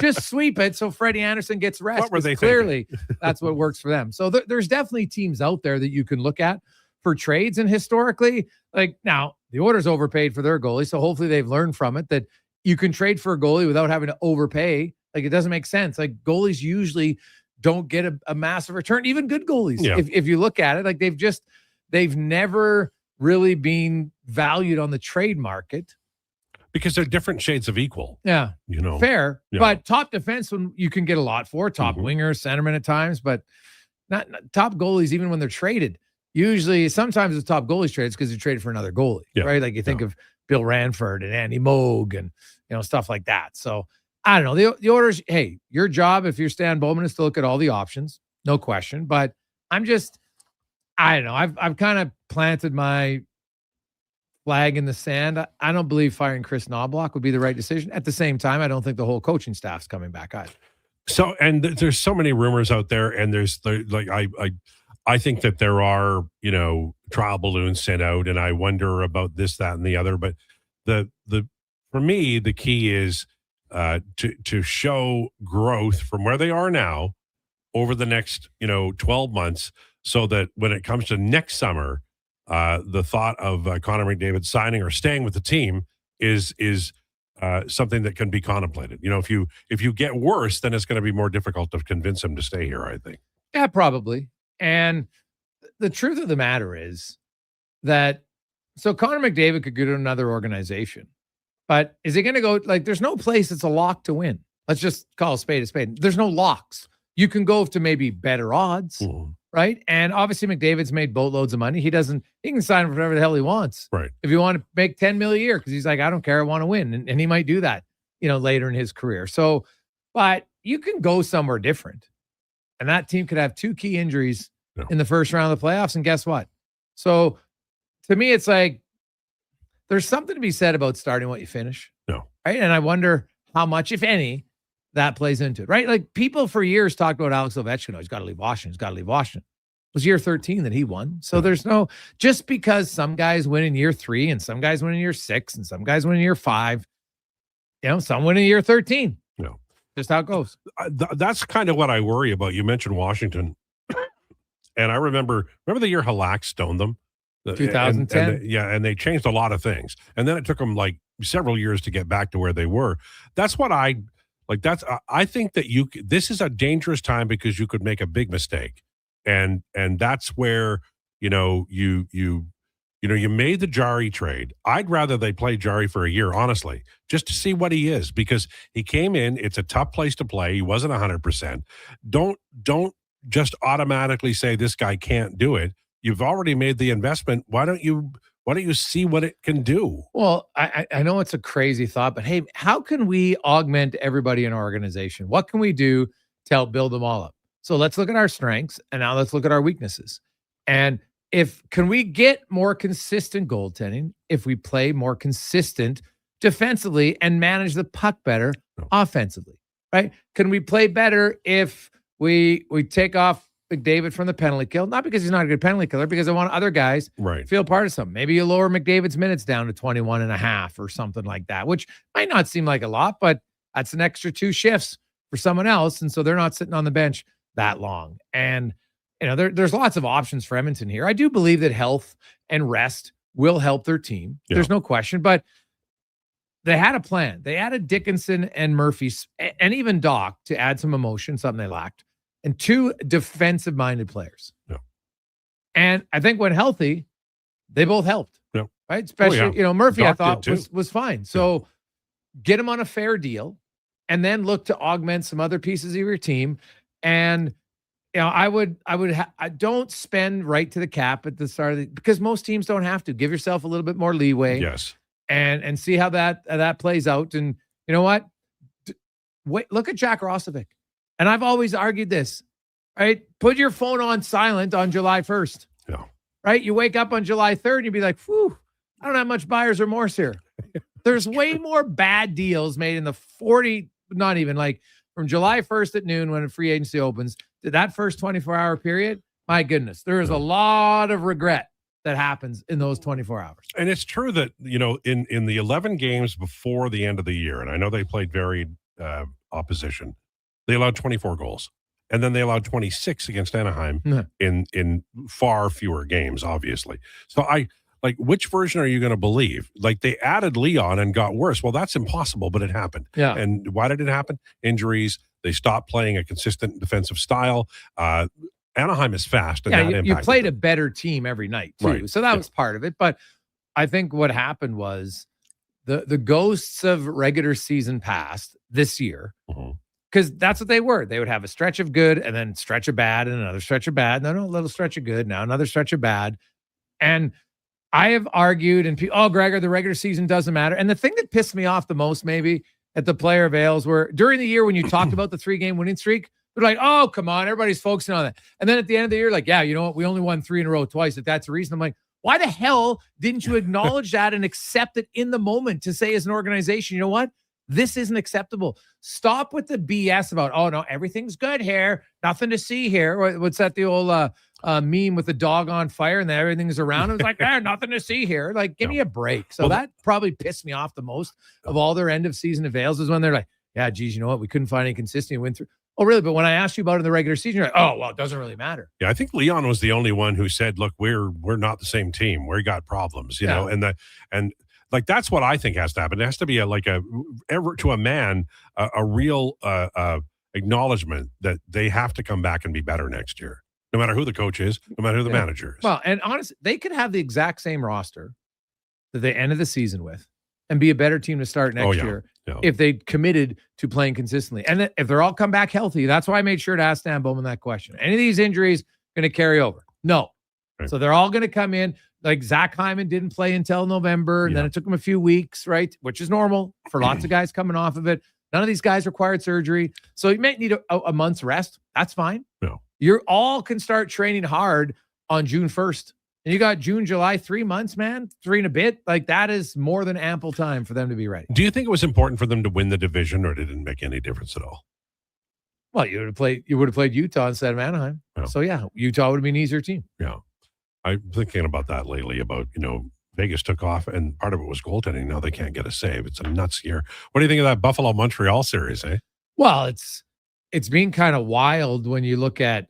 Just sweep it so Freddie Anderson gets rest. What were they clearly, that's what works for them. So there's definitely teams out there that you can look at for trades. And historically, now the Oilers overpaid for their goalie, so hopefully they've learned from it that you can trade for a goalie without having to overpay. It doesn't make sense. Goalies usually don't get a massive return. Even good goalies, if you look at it, they've never really been valued on the trade market because they're different shades of equal. Yeah, fair. Yeah. But top defenseman you can get a lot for. Top winger, centerman at times, but not top goalies. Even when they're traded, usually sometimes the top goalies traded because they're traded for another goalie, right? You think of Bill Ranford and Andy Moog and stuff like that. So I don't know. The Oilers, hey, your job if you're Stan Bowman is to look at all the options, no question. But I don't know. I've kind of planted my flag in the sand. I don't believe firing Chris Knobloch would be the right decision. At the same time, I don't think the whole coaching staff's coming back either. So, and there's so many rumors out there, and I think that there are, trial balloons sent out, and I wonder about this, that, and the other. But for me, the key is to show growth from where they are now over the next 12 months, so that when it comes to next summer, the thought of Connor McDavid signing or staying with the team is something that can be contemplated. If you get worse, then it's going to be more difficult to convince him to stay here, I think. Yeah, probably. And the truth of the matter is that Connor McDavid could go to another organization, but is he going to go there's no place that's a lock to win. Let's just call a spade a spade. There's no locks. You can go to maybe better odds, right? And obviously McDavid's made boatloads of money. He can sign for whatever the hell he wants. Right. If you want to make $10 million a year, because he's I don't care, I want to win. And he might do that, later in his career. So, but you can go somewhere different. And that team could have 2 key injuries in the first round of the playoffs. And guess what? So to me, it's there's something to be said about starting what you finish. No. Right. And I wonder how much, if any, that plays into it, right? People for years talked about Alex Ovechkin. He's got to leave Washington. It was year 13 that he won. So there's just because some guys win in year 3 and some guys win in year 6 and some guys win in year 5, some win in year 13. No. Just how it goes. That's kind of what I worry about. You mentioned Washington. And I remember the year Halak stoned them. 2010. And they changed a lot of things. And then it took them several years to get back to where they were. That's what I think that this is a dangerous time because you could make a big mistake. And that's where, you made the Jarry trade. I'd rather they play Jarry for a year, honestly, just to see what he is, because he came in, it's a tough place to play. He wasn't 100%. Don't just automatically say this guy can't do it. You've already made the investment. Why don't you see what it can do? Well, I know it's a crazy thought, but hey, how can we augment everybody in our organization? What can we do to help build them all up? So let's look at our strengths, and now let's look at our weaknesses. And can we get more consistent goaltending if we play more consistent defensively and manage the puck better offensively, right? Can we play better if we take off McDavid from the penalty kill? Not because he's not a good penalty killer, because I want other guys to feel part of something. Maybe you lower McDavid's minutes down to 21.5 or something like that, which might not seem like a lot, but that's an extra 2 shifts for someone else. And so they're not sitting on the bench that long. And, there's lots of options for Edmonton here. I do believe that health and rest will help their team. Yeah. There's no question, but they had a plan. They added Dickinson and Murphy and even Doc to add some emotion, something they lacked, and 2 defensive-minded players. Yeah. And I think when healthy, they both helped. Yeah. Right? Especially, Murphy, Doc I thought was fine. So get him on a fair deal and then look to augment some other pieces of your team. And I don't spend right to the cap at the start because most teams don't have to. Give yourself a little bit more leeway. Yes. And see how that plays out. And you know what? wait, look at Jack Rossovic. And I've always argued this, right? Put your phone on silent on July 1st. Yeah. Right? You wake up on July 3rd and you'd be like, whew, I don't have much buyer's remorse here. There's way more bad deals made in the 40, not even like from July 1st at noon when free agency opens to that first 24-hour period. My goodness, there is a lot of regret that happens in those 24 hours. And it's true that, in the 11 games before the end of the year, and I know they played varied opposition, they allowed 24 goals. And then they allowed 26 against Anaheim in far fewer games, obviously. So which version are you going to believe? Like, they added Leon and got worse. Well, that's impossible, but it happened. Yeah. And why did it happen? Injuries. They stopped playing a consistent defensive style. Anaheim is fast. And you played a better team every night, too. Right. So that was part of it. But I think what happened was the ghosts of regular season past this year, because that's what they were. They would have a stretch of good and then stretch of bad and another stretch of bad. No, a little stretch of good. Now another stretch of bad. And I have argued, and Gregor, the regular season doesn't matter. And the thing that pissed me off the most maybe at the player avails were during the year when you talked about the 3-game winning streak, they're like, oh, come on, everybody's focusing on that. And then at the end of the year, like, yeah, you know what? We only won 3 in a row twice. If that's the reason, I'm like, why the hell didn't you acknowledge that and accept it in the moment to say as an organization, you know what? This isn't acceptable. Stop with the BS about, oh, no, everything's good here. Nothing to see here. What's that, the old meme with the dog on fire and everything's around? It was like, nothing to see here. Like, give me a break. So that probably pissed me off the most of all their end of season avails is when they're like, yeah, geez, you know what? We couldn't find any consistency and win through. Oh, really? But when I asked you about it in the regular season, you're like, oh, well, it doesn't really matter. Yeah, I think Leon was the only one who said, look, we're not the same team. We got problems, you know, and like, that's what I think has to happen. It has to be to a man, a real acknowledgement that they have to come back and be better next year, no matter who the coach is, no matter who the manager is. Well, and honestly, they could have the exact same roster that they ended the season with and be a better team to start next year if they committed to playing consistently. And if they're all come back healthy, that's why I made sure to ask Stan Bowman that question. Any of these injuries going to carry over? No. Right. So they're all going to come in. Like Zach Hyman didn't play until November, and then it took him a few weeks, right? Which is normal for lots of guys coming off of it. None of these guys required surgery. So you might need a month's rest. That's fine. No. You all can start training hard on June 1st. And you got June, July, 3 months, man, 3 and a bit. Like, that is more than ample time for them to be ready. Do you think it was important for them to win the division, or did it didn't make any difference at all? Well, you would have played Utah instead of Anaheim. Yeah. So yeah, Utah would have been an easier team. Yeah. I'm thinking about that lately about, Vegas took off and part of it was goaltending. Now they can't get a save. It's a nuts year. What do you think of that Buffalo Montreal series, eh? Well, it's been kind of wild when you look at,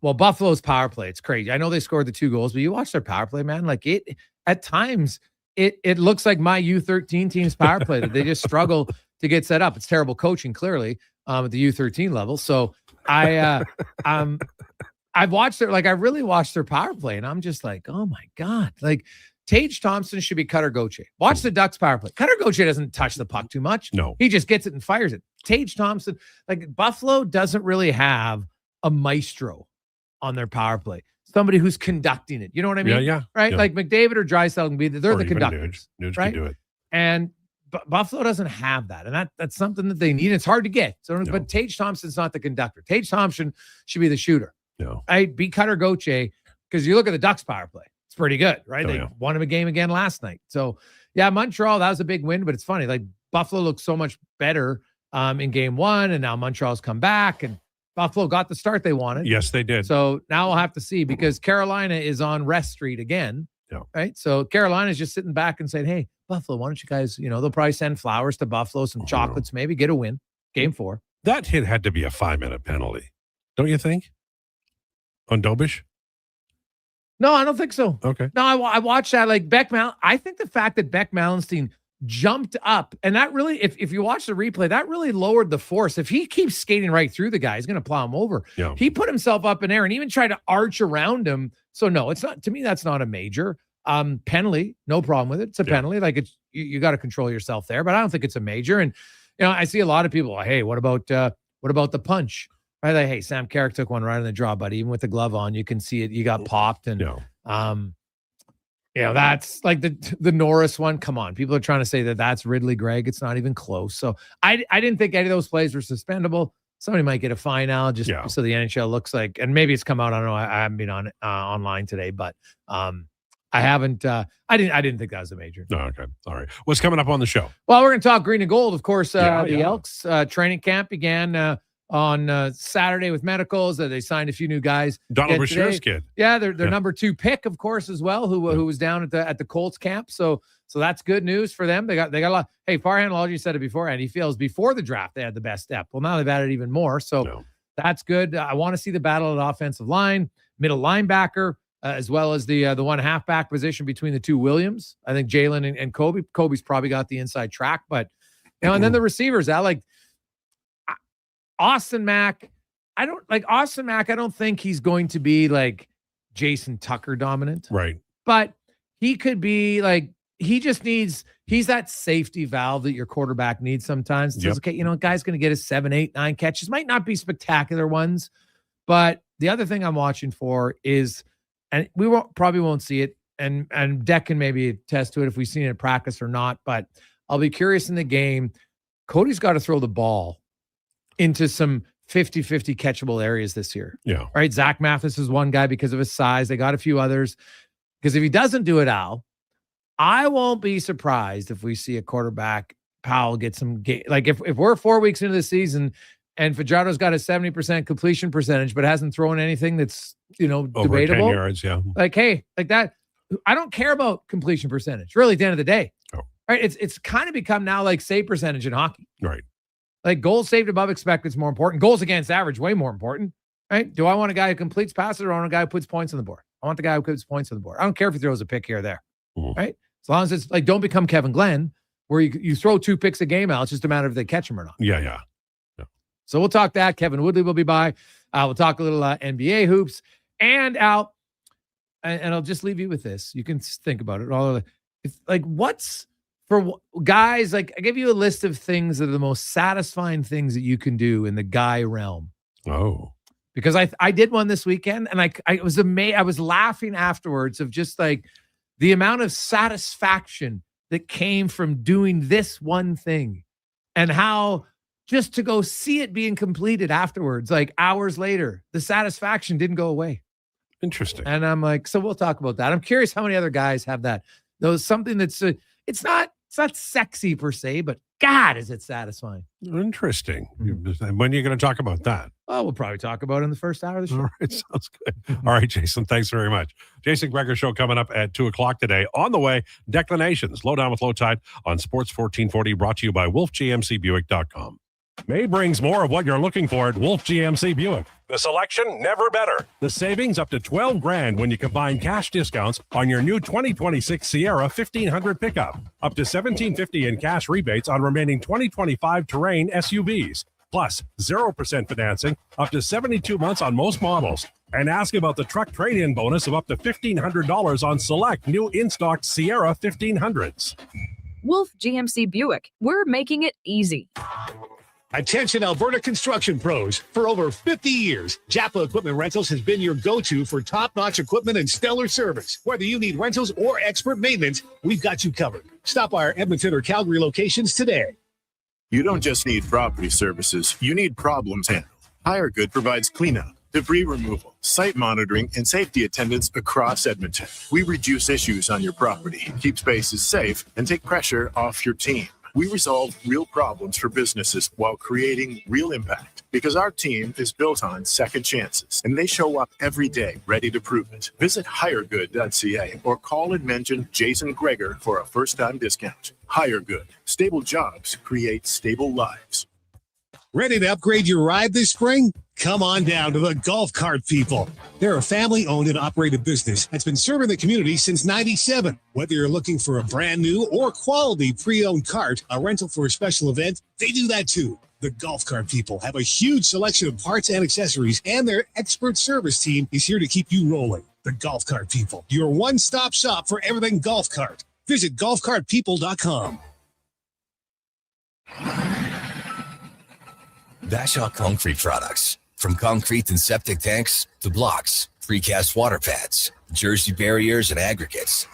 Buffalo's power play. It's crazy. I know they scored the 2 goals, but you watch their power play, man. Like at times it looks like my U13 team's power play that they just struggle to get set up. It's terrible coaching, clearly, at the U13 level. So I've watched I really watched their power play, and I'm just like, oh my God. Like, Tage Thompson should be Cutter Gauthier. Watch the Ducks power play. Cutter Gauthier doesn't touch the puck too much. No. He just gets it and fires it. Tage Thompson, like, Buffalo doesn't really have a maestro on their power play. Somebody who's conducting it. You know what I mean? Yeah. Right? Yeah. Like McDavid or Draisaitl can be they're the conductors. Nuge right? can do it. And Buffalo doesn't have that. And that's something that they need. It's hard to get. So, but Tage Thompson's not the conductor. Tage Thompson should be the shooter. No. I'd be Cutter Gauthier, because you look at the Ducks power play. It's pretty good, right? They won him a game again last night. So, yeah, Montreal, that was a big win, but it's funny. Like, Buffalo looks so much better in game 1, and now Montreal's come back, and Buffalo got the start they wanted. Yes, they did. So now we'll have to see, because Carolina is on rest street again. Yeah. Right? So Carolina's just sitting back and saying, hey, Buffalo, why don't you guys, they'll probably send flowers to Buffalo, some chocolates, maybe get a win. Game 4. That hit had to be a 5-minute penalty, don't you think? On Dobish? No, I don't think so. Okay. No, I watched that. Like, I think the fact that Beck Mallenstein jumped up, and that really, if you watch the replay, that really lowered the force. If he keeps skating right through the guy, he's going to plow him over. Yeah. He put himself up in air and even tried to arch around him. So no, it's not, to me, that's not a major penalty. No problem with it. It's a penalty. Like, it's, you got to control yourself there, but I don't think it's a major. And, I see a lot of people, hey, what about the punch? Right? Like, hey, Sam Carrick took one right in the draw, buddy. Even with the glove on, you can see it. You got popped. And That's like the Norris one. Come on. People are trying to say that that's Ridley Gregg. It's not even close. So I didn't think any of those plays were suspendable. Somebody might get a fine now just so the NHL looks like, and maybe it's come out. I don't know. I haven't been on online today, but I haven't. I didn't think that was a major. No, okay. All right. What's coming up on the show? Well, we're going to talk green and gold. Of course, the Elks training camp began on Saturday with medicals. They signed a few new guys. Donald Brashear's kid. Yeah, their number 2 pick, of course, as well, who was down at the Colts camp. So that's good news for them. They got a lot. Hey, Farhan Lalji said it before, and he feels before the draft they had the best step. Well, now they've added even more. So that's good. I want to see the battle at offensive line, middle linebacker, as well as the one halfback position between the two Williams. I think Jalen and Kobe. Kobe's probably got the inside track, but and then the receivers. I like Austin Mack. I don't think he's going to be like Jason Tucker dominant. Right. But he could be like, he's that safety valve that your quarterback needs sometimes. It says, okay, guy's going to get his 7, 8, 9 catches. Might not be spectacular ones, but the other thing I'm watching for is, and we probably won't see it, and Deck can maybe attest to it if we've seen it in practice or not, but I'll be curious in the game. Cody's got to throw the ball into some 50-50 catchable areas this year. Yeah. Right. Zach Mathis is one guy because of his size. They got a few others. Because if he doesn't do it, Al, I won't be surprised if we see a quarterback, Powell, get some game. Like if we're 4 weeks into the season and Fajardo's got a 70% completion percentage, but hasn't thrown anything that's, over debatable. 10 yards, yeah. Like, hey, like that. I don't care about completion percentage, really, at the end of the day. Oh. Right. It's kind of become now like save percentage in hockey. Right. Like goals saved above expected is more important. Goals against average, way more important. Right? Do I want a guy who completes passes or I want a guy who puts points on the board? I want the guy who puts points on the board. I don't care if he throws a pick here or there. Right? As long as it's like, don't become Kevin Glenn, where you throw 2 picks a game out. It's just a matter of if they catch him or not. Yeah. So we'll talk that. Kevin Woodley will be by. We'll talk a little NBA hoops. And Al, and I'll just leave you with this. You can think about it. It's like, what's for guys, like I give you a list of things that are the most satisfying things that you can do in the guy realm. Oh, because I did one this weekend and I was amazed. I was laughing afterwards of just like the amount of satisfaction that came from doing this one thing and how just to go see it being completed afterwards, like hours later, the satisfaction didn't go away. Interesting. And I'm like, so we'll talk about that. I'm curious how many other guys have that. There's something that's it's not sexy per se, but God, is it satisfying. Interesting. When are you going to talk about that? Oh, we'll probably talk about it in the first hour of the show. All right, sounds good. All right, Jason, thanks very much. Jason Krueger show coming up at 2:00 today. On the way, Declinations, Lowdown with Lowetide on Sports 1440, brought to you by WolfGMCBuick.com. May brings more of what you're looking for at Wolf GMC Buick. The selection, never better. The savings up to $12,000 when you combine cash discounts on your new 2026 Sierra 1500 pickup. Up to $1,750 in cash rebates on remaining 2025 Terrain SUVs. Plus 0% financing up to 72 months on most models. And ask about the truck trade-in bonus of up to $1,500 on select new in-stock Sierra 1500s. Wolf GMC Buick. We're making it easy. Attention Alberta construction pros. For over 50 years, Japa Equipment Rentals has been your go-to for top-notch equipment and stellar service. Whether you need rentals or expert maintenance, we've got you covered. Stop by our Edmonton or Calgary locations today. You don't just need property services, you need problems handled. HireGood provides cleanup, debris removal, site monitoring, and safety attendance across Edmonton. We reduce issues on your property, keep spaces safe, and take pressure off your team. We resolve real problems for businesses while creating real impact because our team is built on second chances and they show up every day ready to prove it. Visit hiregood.ca or call and mention Jason Krueger for a first-time discount. HireGood. Stable jobs create stable lives. Ready to upgrade your ride this spring? Come on down to the Golf Cart People. They're a family-owned and operated business that's been serving the community since '97. Whether you're looking for a brand new or quality pre-owned cart, a rental for a special event, they do that too. The Golf Cart People have a huge selection of parts and accessories, and their expert service team is here to keep you rolling. The Golf Cart People, your one-stop shop for everything golf cart. Visit golfcartpeople.com. Bashaw Concrete Products. From concrete and septic tanks to blocks, precast water pads, Jersey barriers and aggregates.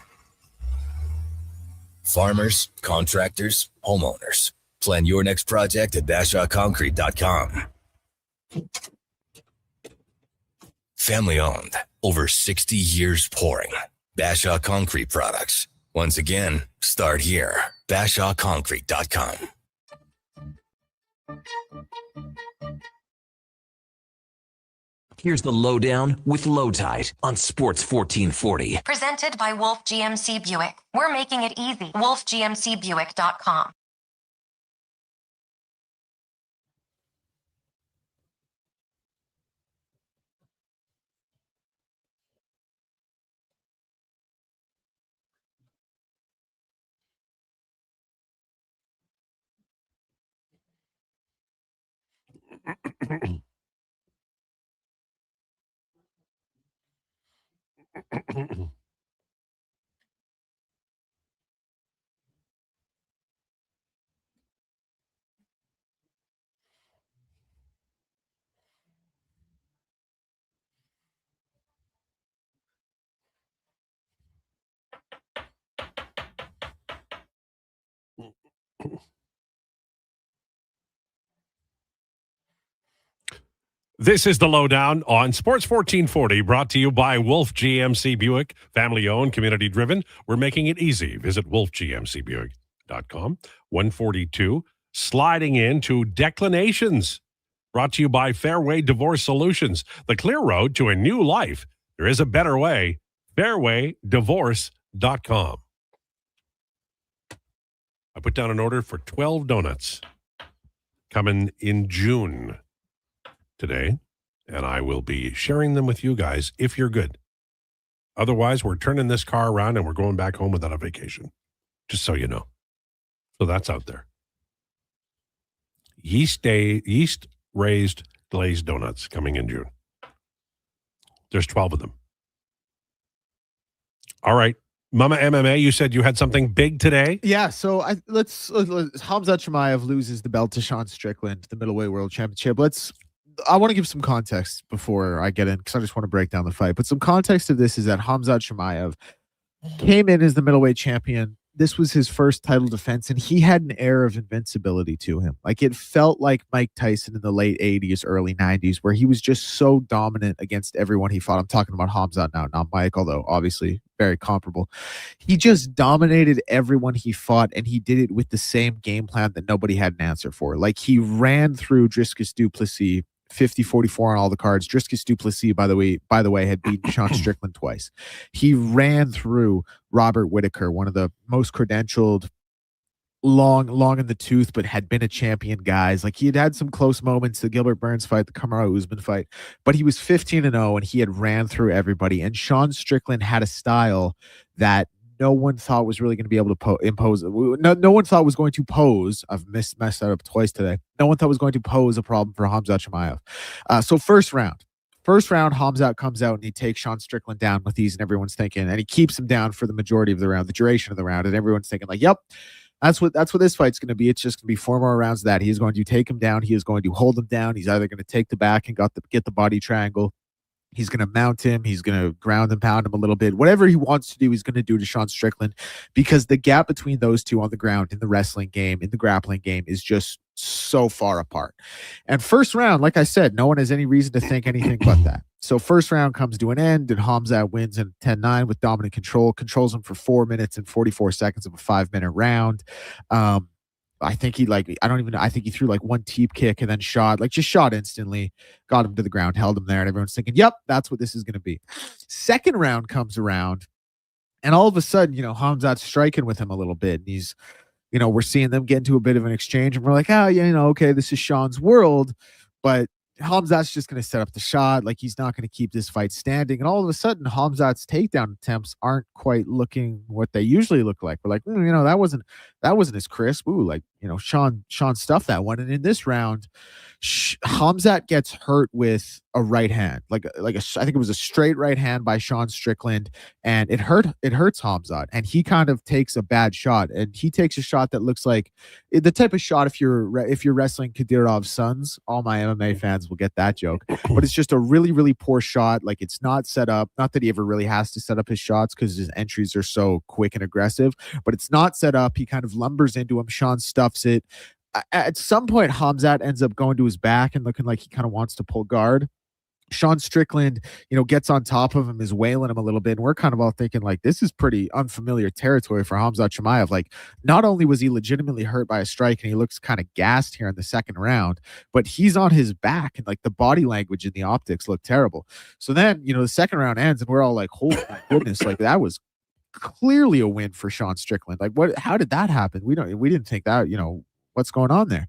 Farmers, contractors, homeowners. Plan your next project at bashawconcrete.com. Family owned, over 60 years pouring. Bashaw Concrete Products. Once again, start here. bashawconcrete.com. Here's the lowdown with Lowetide on Sports 1440. Presented by Wolf GMC Buick. We're making it easy. WolfGMCBuick.com. This is the Lowdown on Sports 1440, brought to you by Wolf GMC Buick, family owned, community driven. We're making it easy. Visit wolfgmcbuick.com. 142, sliding into declinations, brought to you by Fairway Divorce Solutions, the clear road to a new life. There is a better way. Fairwaydivorce.com. I put down an order for 12 donuts coming in June today, and I will be sharing them with you guys if you're good. Otherwise, we're turning this car around and we're going back home without a vacation, just so you know. So that's out there. Yeast-raised glazed donuts coming in June. There's 12 of them. All right. Mama MMA, you said you had something big today? Yeah, so let's Hamzat Chimaev loses the belt to Sean Strickland, the middleweight world championship. I want to give some context before I get in, because I just want to break down the fight. But some context of this is that Hamzat Chimaev came in as the middleweight champion. This was his first title defense, and he had an air of invincibility to him. Like, it felt like Mike Tyson in the late 80s, early 90s, where he was just so dominant against everyone he fought. I'm talking about Hamzat now, not Mike, although obviously very comparable. He just dominated everyone he fought, and he did it with the same game plan that nobody had an answer for. Like, he ran through Dricus du Plessis 50-44 on all the cards. Dricus du Plessis, by the way, had beaten Sean Strickland twice. He ran through Robert Whittaker, one of the most credentialed, long in the tooth, but had been a champion guys. Like, he had some close moments, the Gilbert Burns fight, the Kamaru Usman fight, but he was 15-0 and he had ran through everybody. And Sean Strickland had a style that no one thought was really going to be able to impose. No one thought was going to pose. I've messed that up twice today. No one thought was going to pose a problem for Hamzat Chimaev. So first round, Hamzat comes out and he takes Sean Strickland down with ease, and everyone's thinking, and he keeps him down for the majority of the round, the duration of the round, and everyone's thinking like, yep, that's what this fight's going to be. It's just going to be 4 more rounds of that. He is going to take him down. He is going to hold him down. He's either going to take the back and get the body triangle. He's going to mount him. He's going to ground and pound him a little bit. Whatever he wants to do, he's going to do to Sean Strickland, because the gap between those two on the ground in the wrestling game, in the grappling game, is just so far apart. And first round, like I said, no one has any reason to think anything but that. So first round comes to an end, and Hamzat wins in 10-9 with dominant control, controls him for 4 minutes and 44 seconds of a 5-minute round. I think he threw like one teep kick and then shot instantly, got him to the ground, held him there, and everyone's thinking, yep, that's what this is going to be. Second round comes around, and all of a sudden, Hamzat's striking with him a little bit, and he's, we're seeing them get into a bit of an exchange, and we're like, okay, this is Sean's world, but Hamzat's just going to set up the shot. Like, he's not going to keep this fight standing. And all of a sudden, Hamzat's takedown attempts aren't quite looking what they usually look like. We're like, that wasn't as crisp. Ooh, like Sean stuffed that one. And in this round, Hamzat gets hurt with a right hand, I think it was a straight right hand by Sean Strickland, and it hurts Hamzat, and he kind of takes a bad shot, and he takes a shot that looks like the type of shot if you're wrestling Kadyrov's sons. All my MMA fans will get that joke, but it's just a really, really poor shot. Like, it's not set up. Not that he ever really has to set up his shots because his entries are so quick and aggressive, but it's not set up. He kind of lumbers into him. Sean stuffs it. At some point, Hamzat ends up going to his back and looking like he kind of wants to pull guard. Sean Strickland, gets on top of him, is wailing him a little bit. And we're kind of all thinking, like, this is pretty unfamiliar territory for Hamzat Chimaev. Like, not only was he legitimately hurt by a strike and he looks kind of gassed here in the second round, but he's on his back, and like the body language and the optics look terrible. So then, the second round ends and we're all like, holy my goodness, like, that was clearly a win for Sean Strickland. Like, how did that happen? We didn't think that, what's going on there.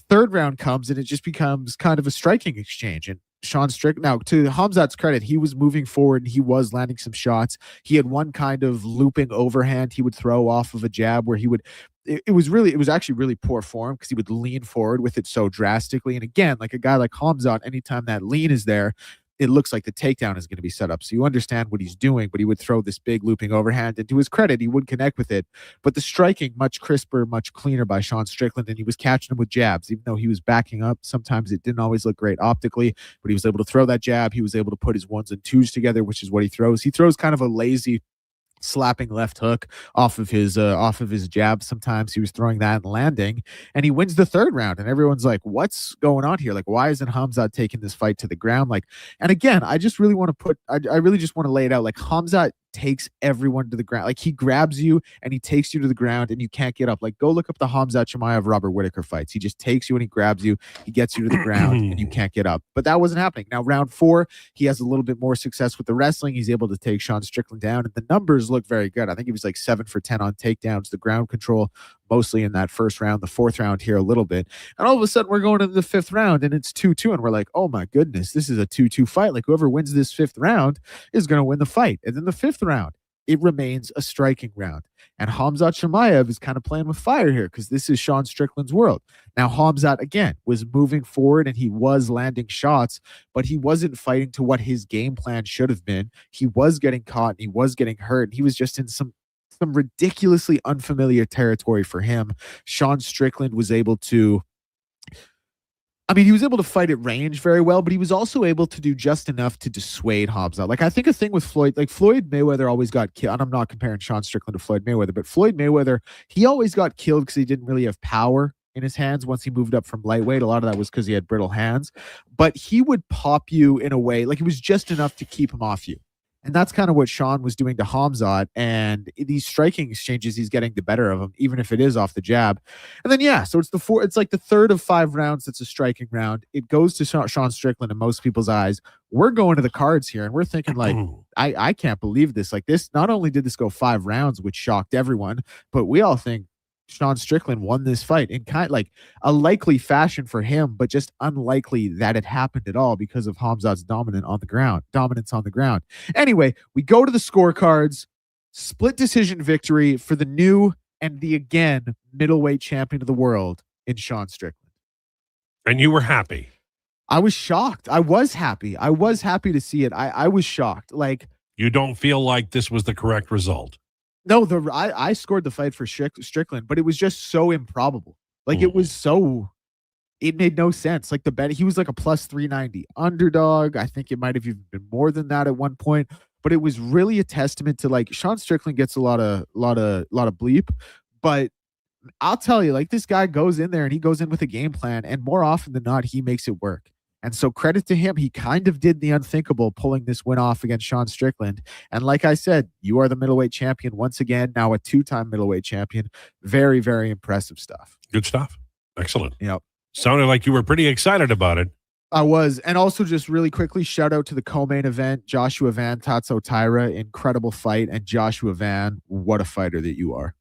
Third round comes and it just becomes kind of a striking exchange. And Sean Strickland, now to Hamzat's credit, he was moving forward and he was landing some shots. He had one kind of looping overhand he would throw off of a jab where he would, it was actually really poor form because he would lean forward with it so drastically. And again, like a guy like Hamzat, anytime that lean is there, it looks like the takedown is going to be set up. So you understand what he's doing, but he would throw this big looping overhand, and to his credit, he would connect with it. But the striking, much crisper, much cleaner by Sean Strickland, and he was catching him with jabs, even though he was backing up. Sometimes it didn't always look great optically, but he was able to throw that jab. He was able to put his ones and twos together, which is what he throws. He throws kind of a lazy slapping left hook off of his jab. Sometimes he was throwing that and landing, and he wins the third round, and everyone's like, what's going on here? Like, why isn't Hamzat taking this fight to the ground? Like, and again, I really just want to lay it out. Like, Hamzat takes everyone to the ground. Like, he grabs you and he takes you to the ground and you can't get up. Like, go look up the Hamzat Chimaev Robert Whittaker fights. He just takes you and he grabs you, he gets you to the ground and you can't get up. But that wasn't happening. Now, round 4, he has a little bit more success with the wrestling. He's able to take Sean Strickland down, and the numbers look very good. I think he was like 7 for 10 on takedowns. The ground control mostly in that first round, the fourth round here a little bit. And all of a sudden we're going into the fifth round and it's 2-2, and we're like, oh my goodness, this is a 2-2 fight. Like, whoever wins this fifth round is going to win the fight. And then the fifth round, it remains a striking round. And Hamzat Chimaev is kind of playing with fire here because this is Sean Strickland's world. Now, Hamzat, again, was moving forward and he was landing shots, but he wasn't fighting to what his game plan should have been. He was getting caught and he was getting hurt. And he was just in some ridiculously unfamiliar territory for him. Sean Strickland was able to, he was able to fight at range very well, but he was also able to do just enough to dissuade Hamzat. Like, I think a thing with Floyd, like Floyd Mayweather always got killed. And I'm not comparing Sean Strickland to Floyd Mayweather, but Floyd Mayweather, he always got killed because he didn't really have power in his hands once he moved up from lightweight. A lot of that was because he had brittle hands, but he would pop you in a way, like it was just enough to keep him off you. And that's kind of what Sean was doing to Hamzat. And these striking exchanges, he's getting the better of him, even if it is off the jab. And then, so it's like the third of 5 rounds that's a striking round. It goes to Sean Strickland in most people's eyes. We're going to the cards here, and we're thinking, like, I can't believe this. Like, this, not only did this go 5 rounds, which shocked everyone, but we all think Sean Strickland won this fight in kind of like a likely fashion for him, but just unlikely that it happened at all because of Hamzat's dominance on the ground. Anyway, we go to the scorecards. Split decision victory for the new and the again middleweight champion of the world in Sean Strickland. And you were happy. I was shocked. I was happy. I was happy to see it. I was shocked. Like, you don't feel like this was the correct result? No, I scored the fight for Strickland, but it was just so improbable. Like, it made no sense. Like, the bet, he was like a plus 390 underdog. I think it might have even been more than that at one point, but it was really a testament to, like, Sean Strickland gets a lot of bleep, but I'll tell you, like, this guy goes in there and he goes in with a game plan, and more often than not, he makes it work. And so credit to him. He kind of did the unthinkable, pulling this win off against Sean Strickland. And like I said, you are the middleweight champion once again, now a 2-time middleweight champion. Very, very impressive stuff. Good stuff. Excellent. Yep. Sounded like you were pretty excited about it. I was. And also, just really quickly, shout out to the co-main event, Joshua Van, Tatso Taira. Incredible fight. And Joshua Van, what a fighter that you are.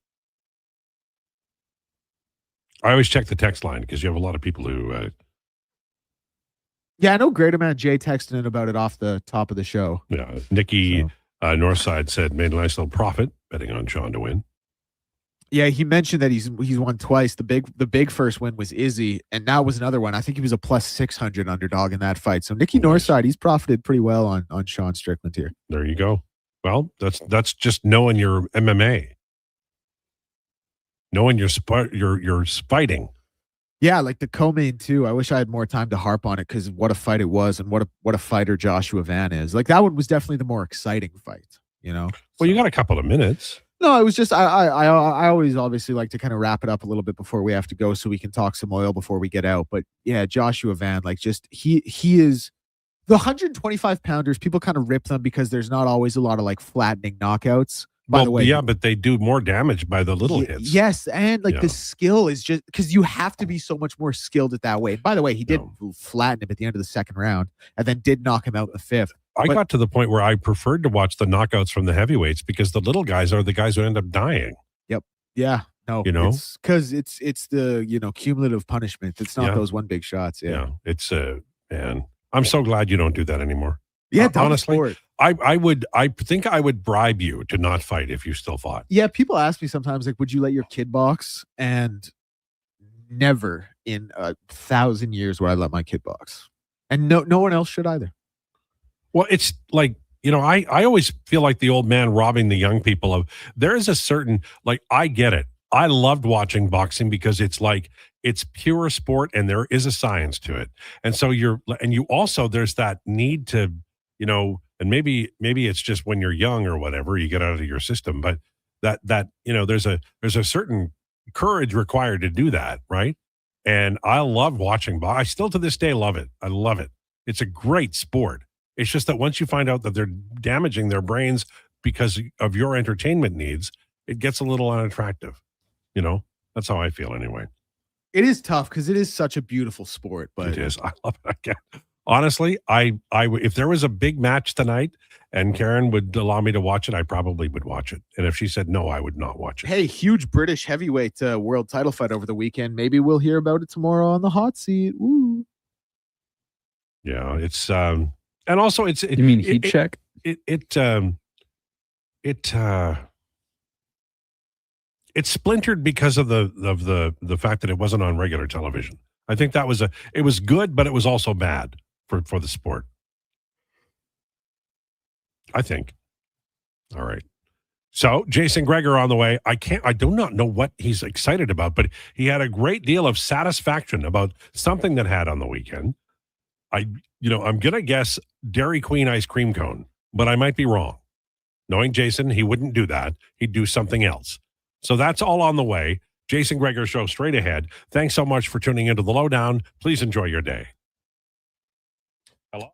I always check the text line because you have a lot of people who... Yeah, I know Greater Man Jay texted in about it off the top of the show. Yeah, Nikki Northside said, made a nice little profit betting on Sean to win. Yeah, he mentioned that he's won twice. The big first win was Izzy, and that was another one. I think he was a plus 600 underdog in that fight. So Nicky Northside, he's profited pretty well on Sean Strickland here. There you go. Well, that's just knowing your MMA, knowing your fighting. Yeah, like the co-main too. I wish I had more time to harp on it because what a fight it was, and what a fighter Joshua Van is. Like that one was definitely the more exciting fight. You know. Well, you got a couple of minutes. No, it was just I always obviously like to kind of wrap it up a little bit before we have to go, so we can talk some oil before we get out. But yeah, Joshua Van, like just he is the 125 pounders. People kind of rip them because there's not always a lot of like flattening knockouts. By the way, yeah, but they do more damage by the little hits. Yes, and like the skill is just because you have to be so much more skilled at that way. By the way, he did flatten him at the end of the second round, and then did knock him out in the fifth. I got to the point where I preferred to watch the knockouts from the heavyweights because the little guys are the guys who end up dying. Yep. Yeah. No. You know, because it's the cumulative punishment. It's not those one big shots. Yeah. It's man. I'm so glad you don't do that anymore. Yeah. Honestly, I think I would bribe you to not fight if you still fought. Yeah. People ask me sometimes, like, would you let your kid box? And never in 1,000 years would I let my kid box. And no one else should either. Well, it's like, I always feel like the old man robbing the young people of, there is a certain, like, I get it. I loved watching boxing because it's like, it's pure sport and there is a science to it. And so you also, there's that need to, and maybe it's just when you're young or whatever, you get out of your system, but that, there's a certain courage required to do that. Right. And I love watching boxing. I still to this day love it. I love it. It's a great sport. It's just that once you find out that they're damaging their brains because of your entertainment needs, it gets a little unattractive. That's how I feel anyway. It is tough because it is such a beautiful sport. But it is. I love it. Again. Honestly, if there was a big match tonight and Karen would allow me to watch it, I probably would watch it. And if she said no, I would not watch it. Hey, huge British heavyweight world title fight over the weekend. Maybe we'll hear about it tomorrow on the hot seat. Woo. Yeah, it's and also it's. You mean heat check? It splintered because of the fact that it wasn't on regular television. I think that it was good, but it was also bad for the sport. I think. All right. So Jason Krueger on the way. I do not know what he's excited about, but he had a great deal of satisfaction about something that had on the weekend. I'm going to guess Dairy Queen ice cream cone, but I might be wrong. Knowing Jason, he wouldn't do that. He'd do something else. So that's all on the way. Jason Krueger show straight ahead. Thanks so much for tuning into the Lowdown. Please enjoy your day. Hello.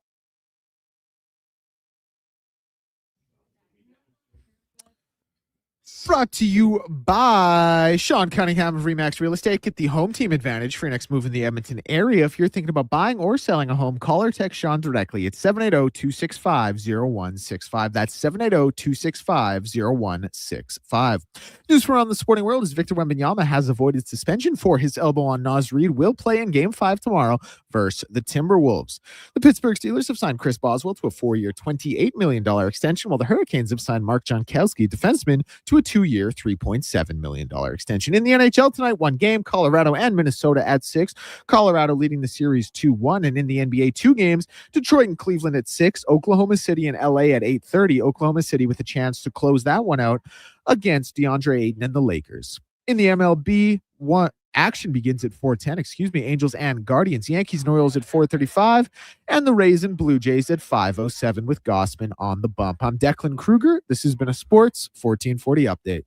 Brought to you by Sean Cunningham of Remax Real Estate. Get the home team advantage for your next move in the Edmonton area. If you're thinking about buying or selling a home, call or text Sean directly. It's 780-265-0165. That's 780-265-0165. News from around the sporting world is Victor Wembanyama has avoided suspension for his elbow on Naz Reid. Will play in Game 5 tomorrow versus the Timberwolves. The Pittsburgh Steelers have signed Chris Boswell to a 4-year, $28 million extension, while the Hurricanes have signed Mark Jankowski, defenseman, to a 2-year, $3.7 million extension. In the NHL tonight, one game, Colorado and Minnesota at 6. Colorado leading the series 2-1. And in the NBA, 2 games, Detroit and Cleveland at 6. Oklahoma City and LA at 8:30. Oklahoma City with a chance to close that one out against DeAndre Ayton and the Lakers. In the MLB, action begins at 4:10. Angels and Guardians. Yankees and Orioles at 4:35. And the Rays and Blue Jays at 5:07 with Gossman on the bump. I'm Declan Krueger. This has been a Sports 1440 update.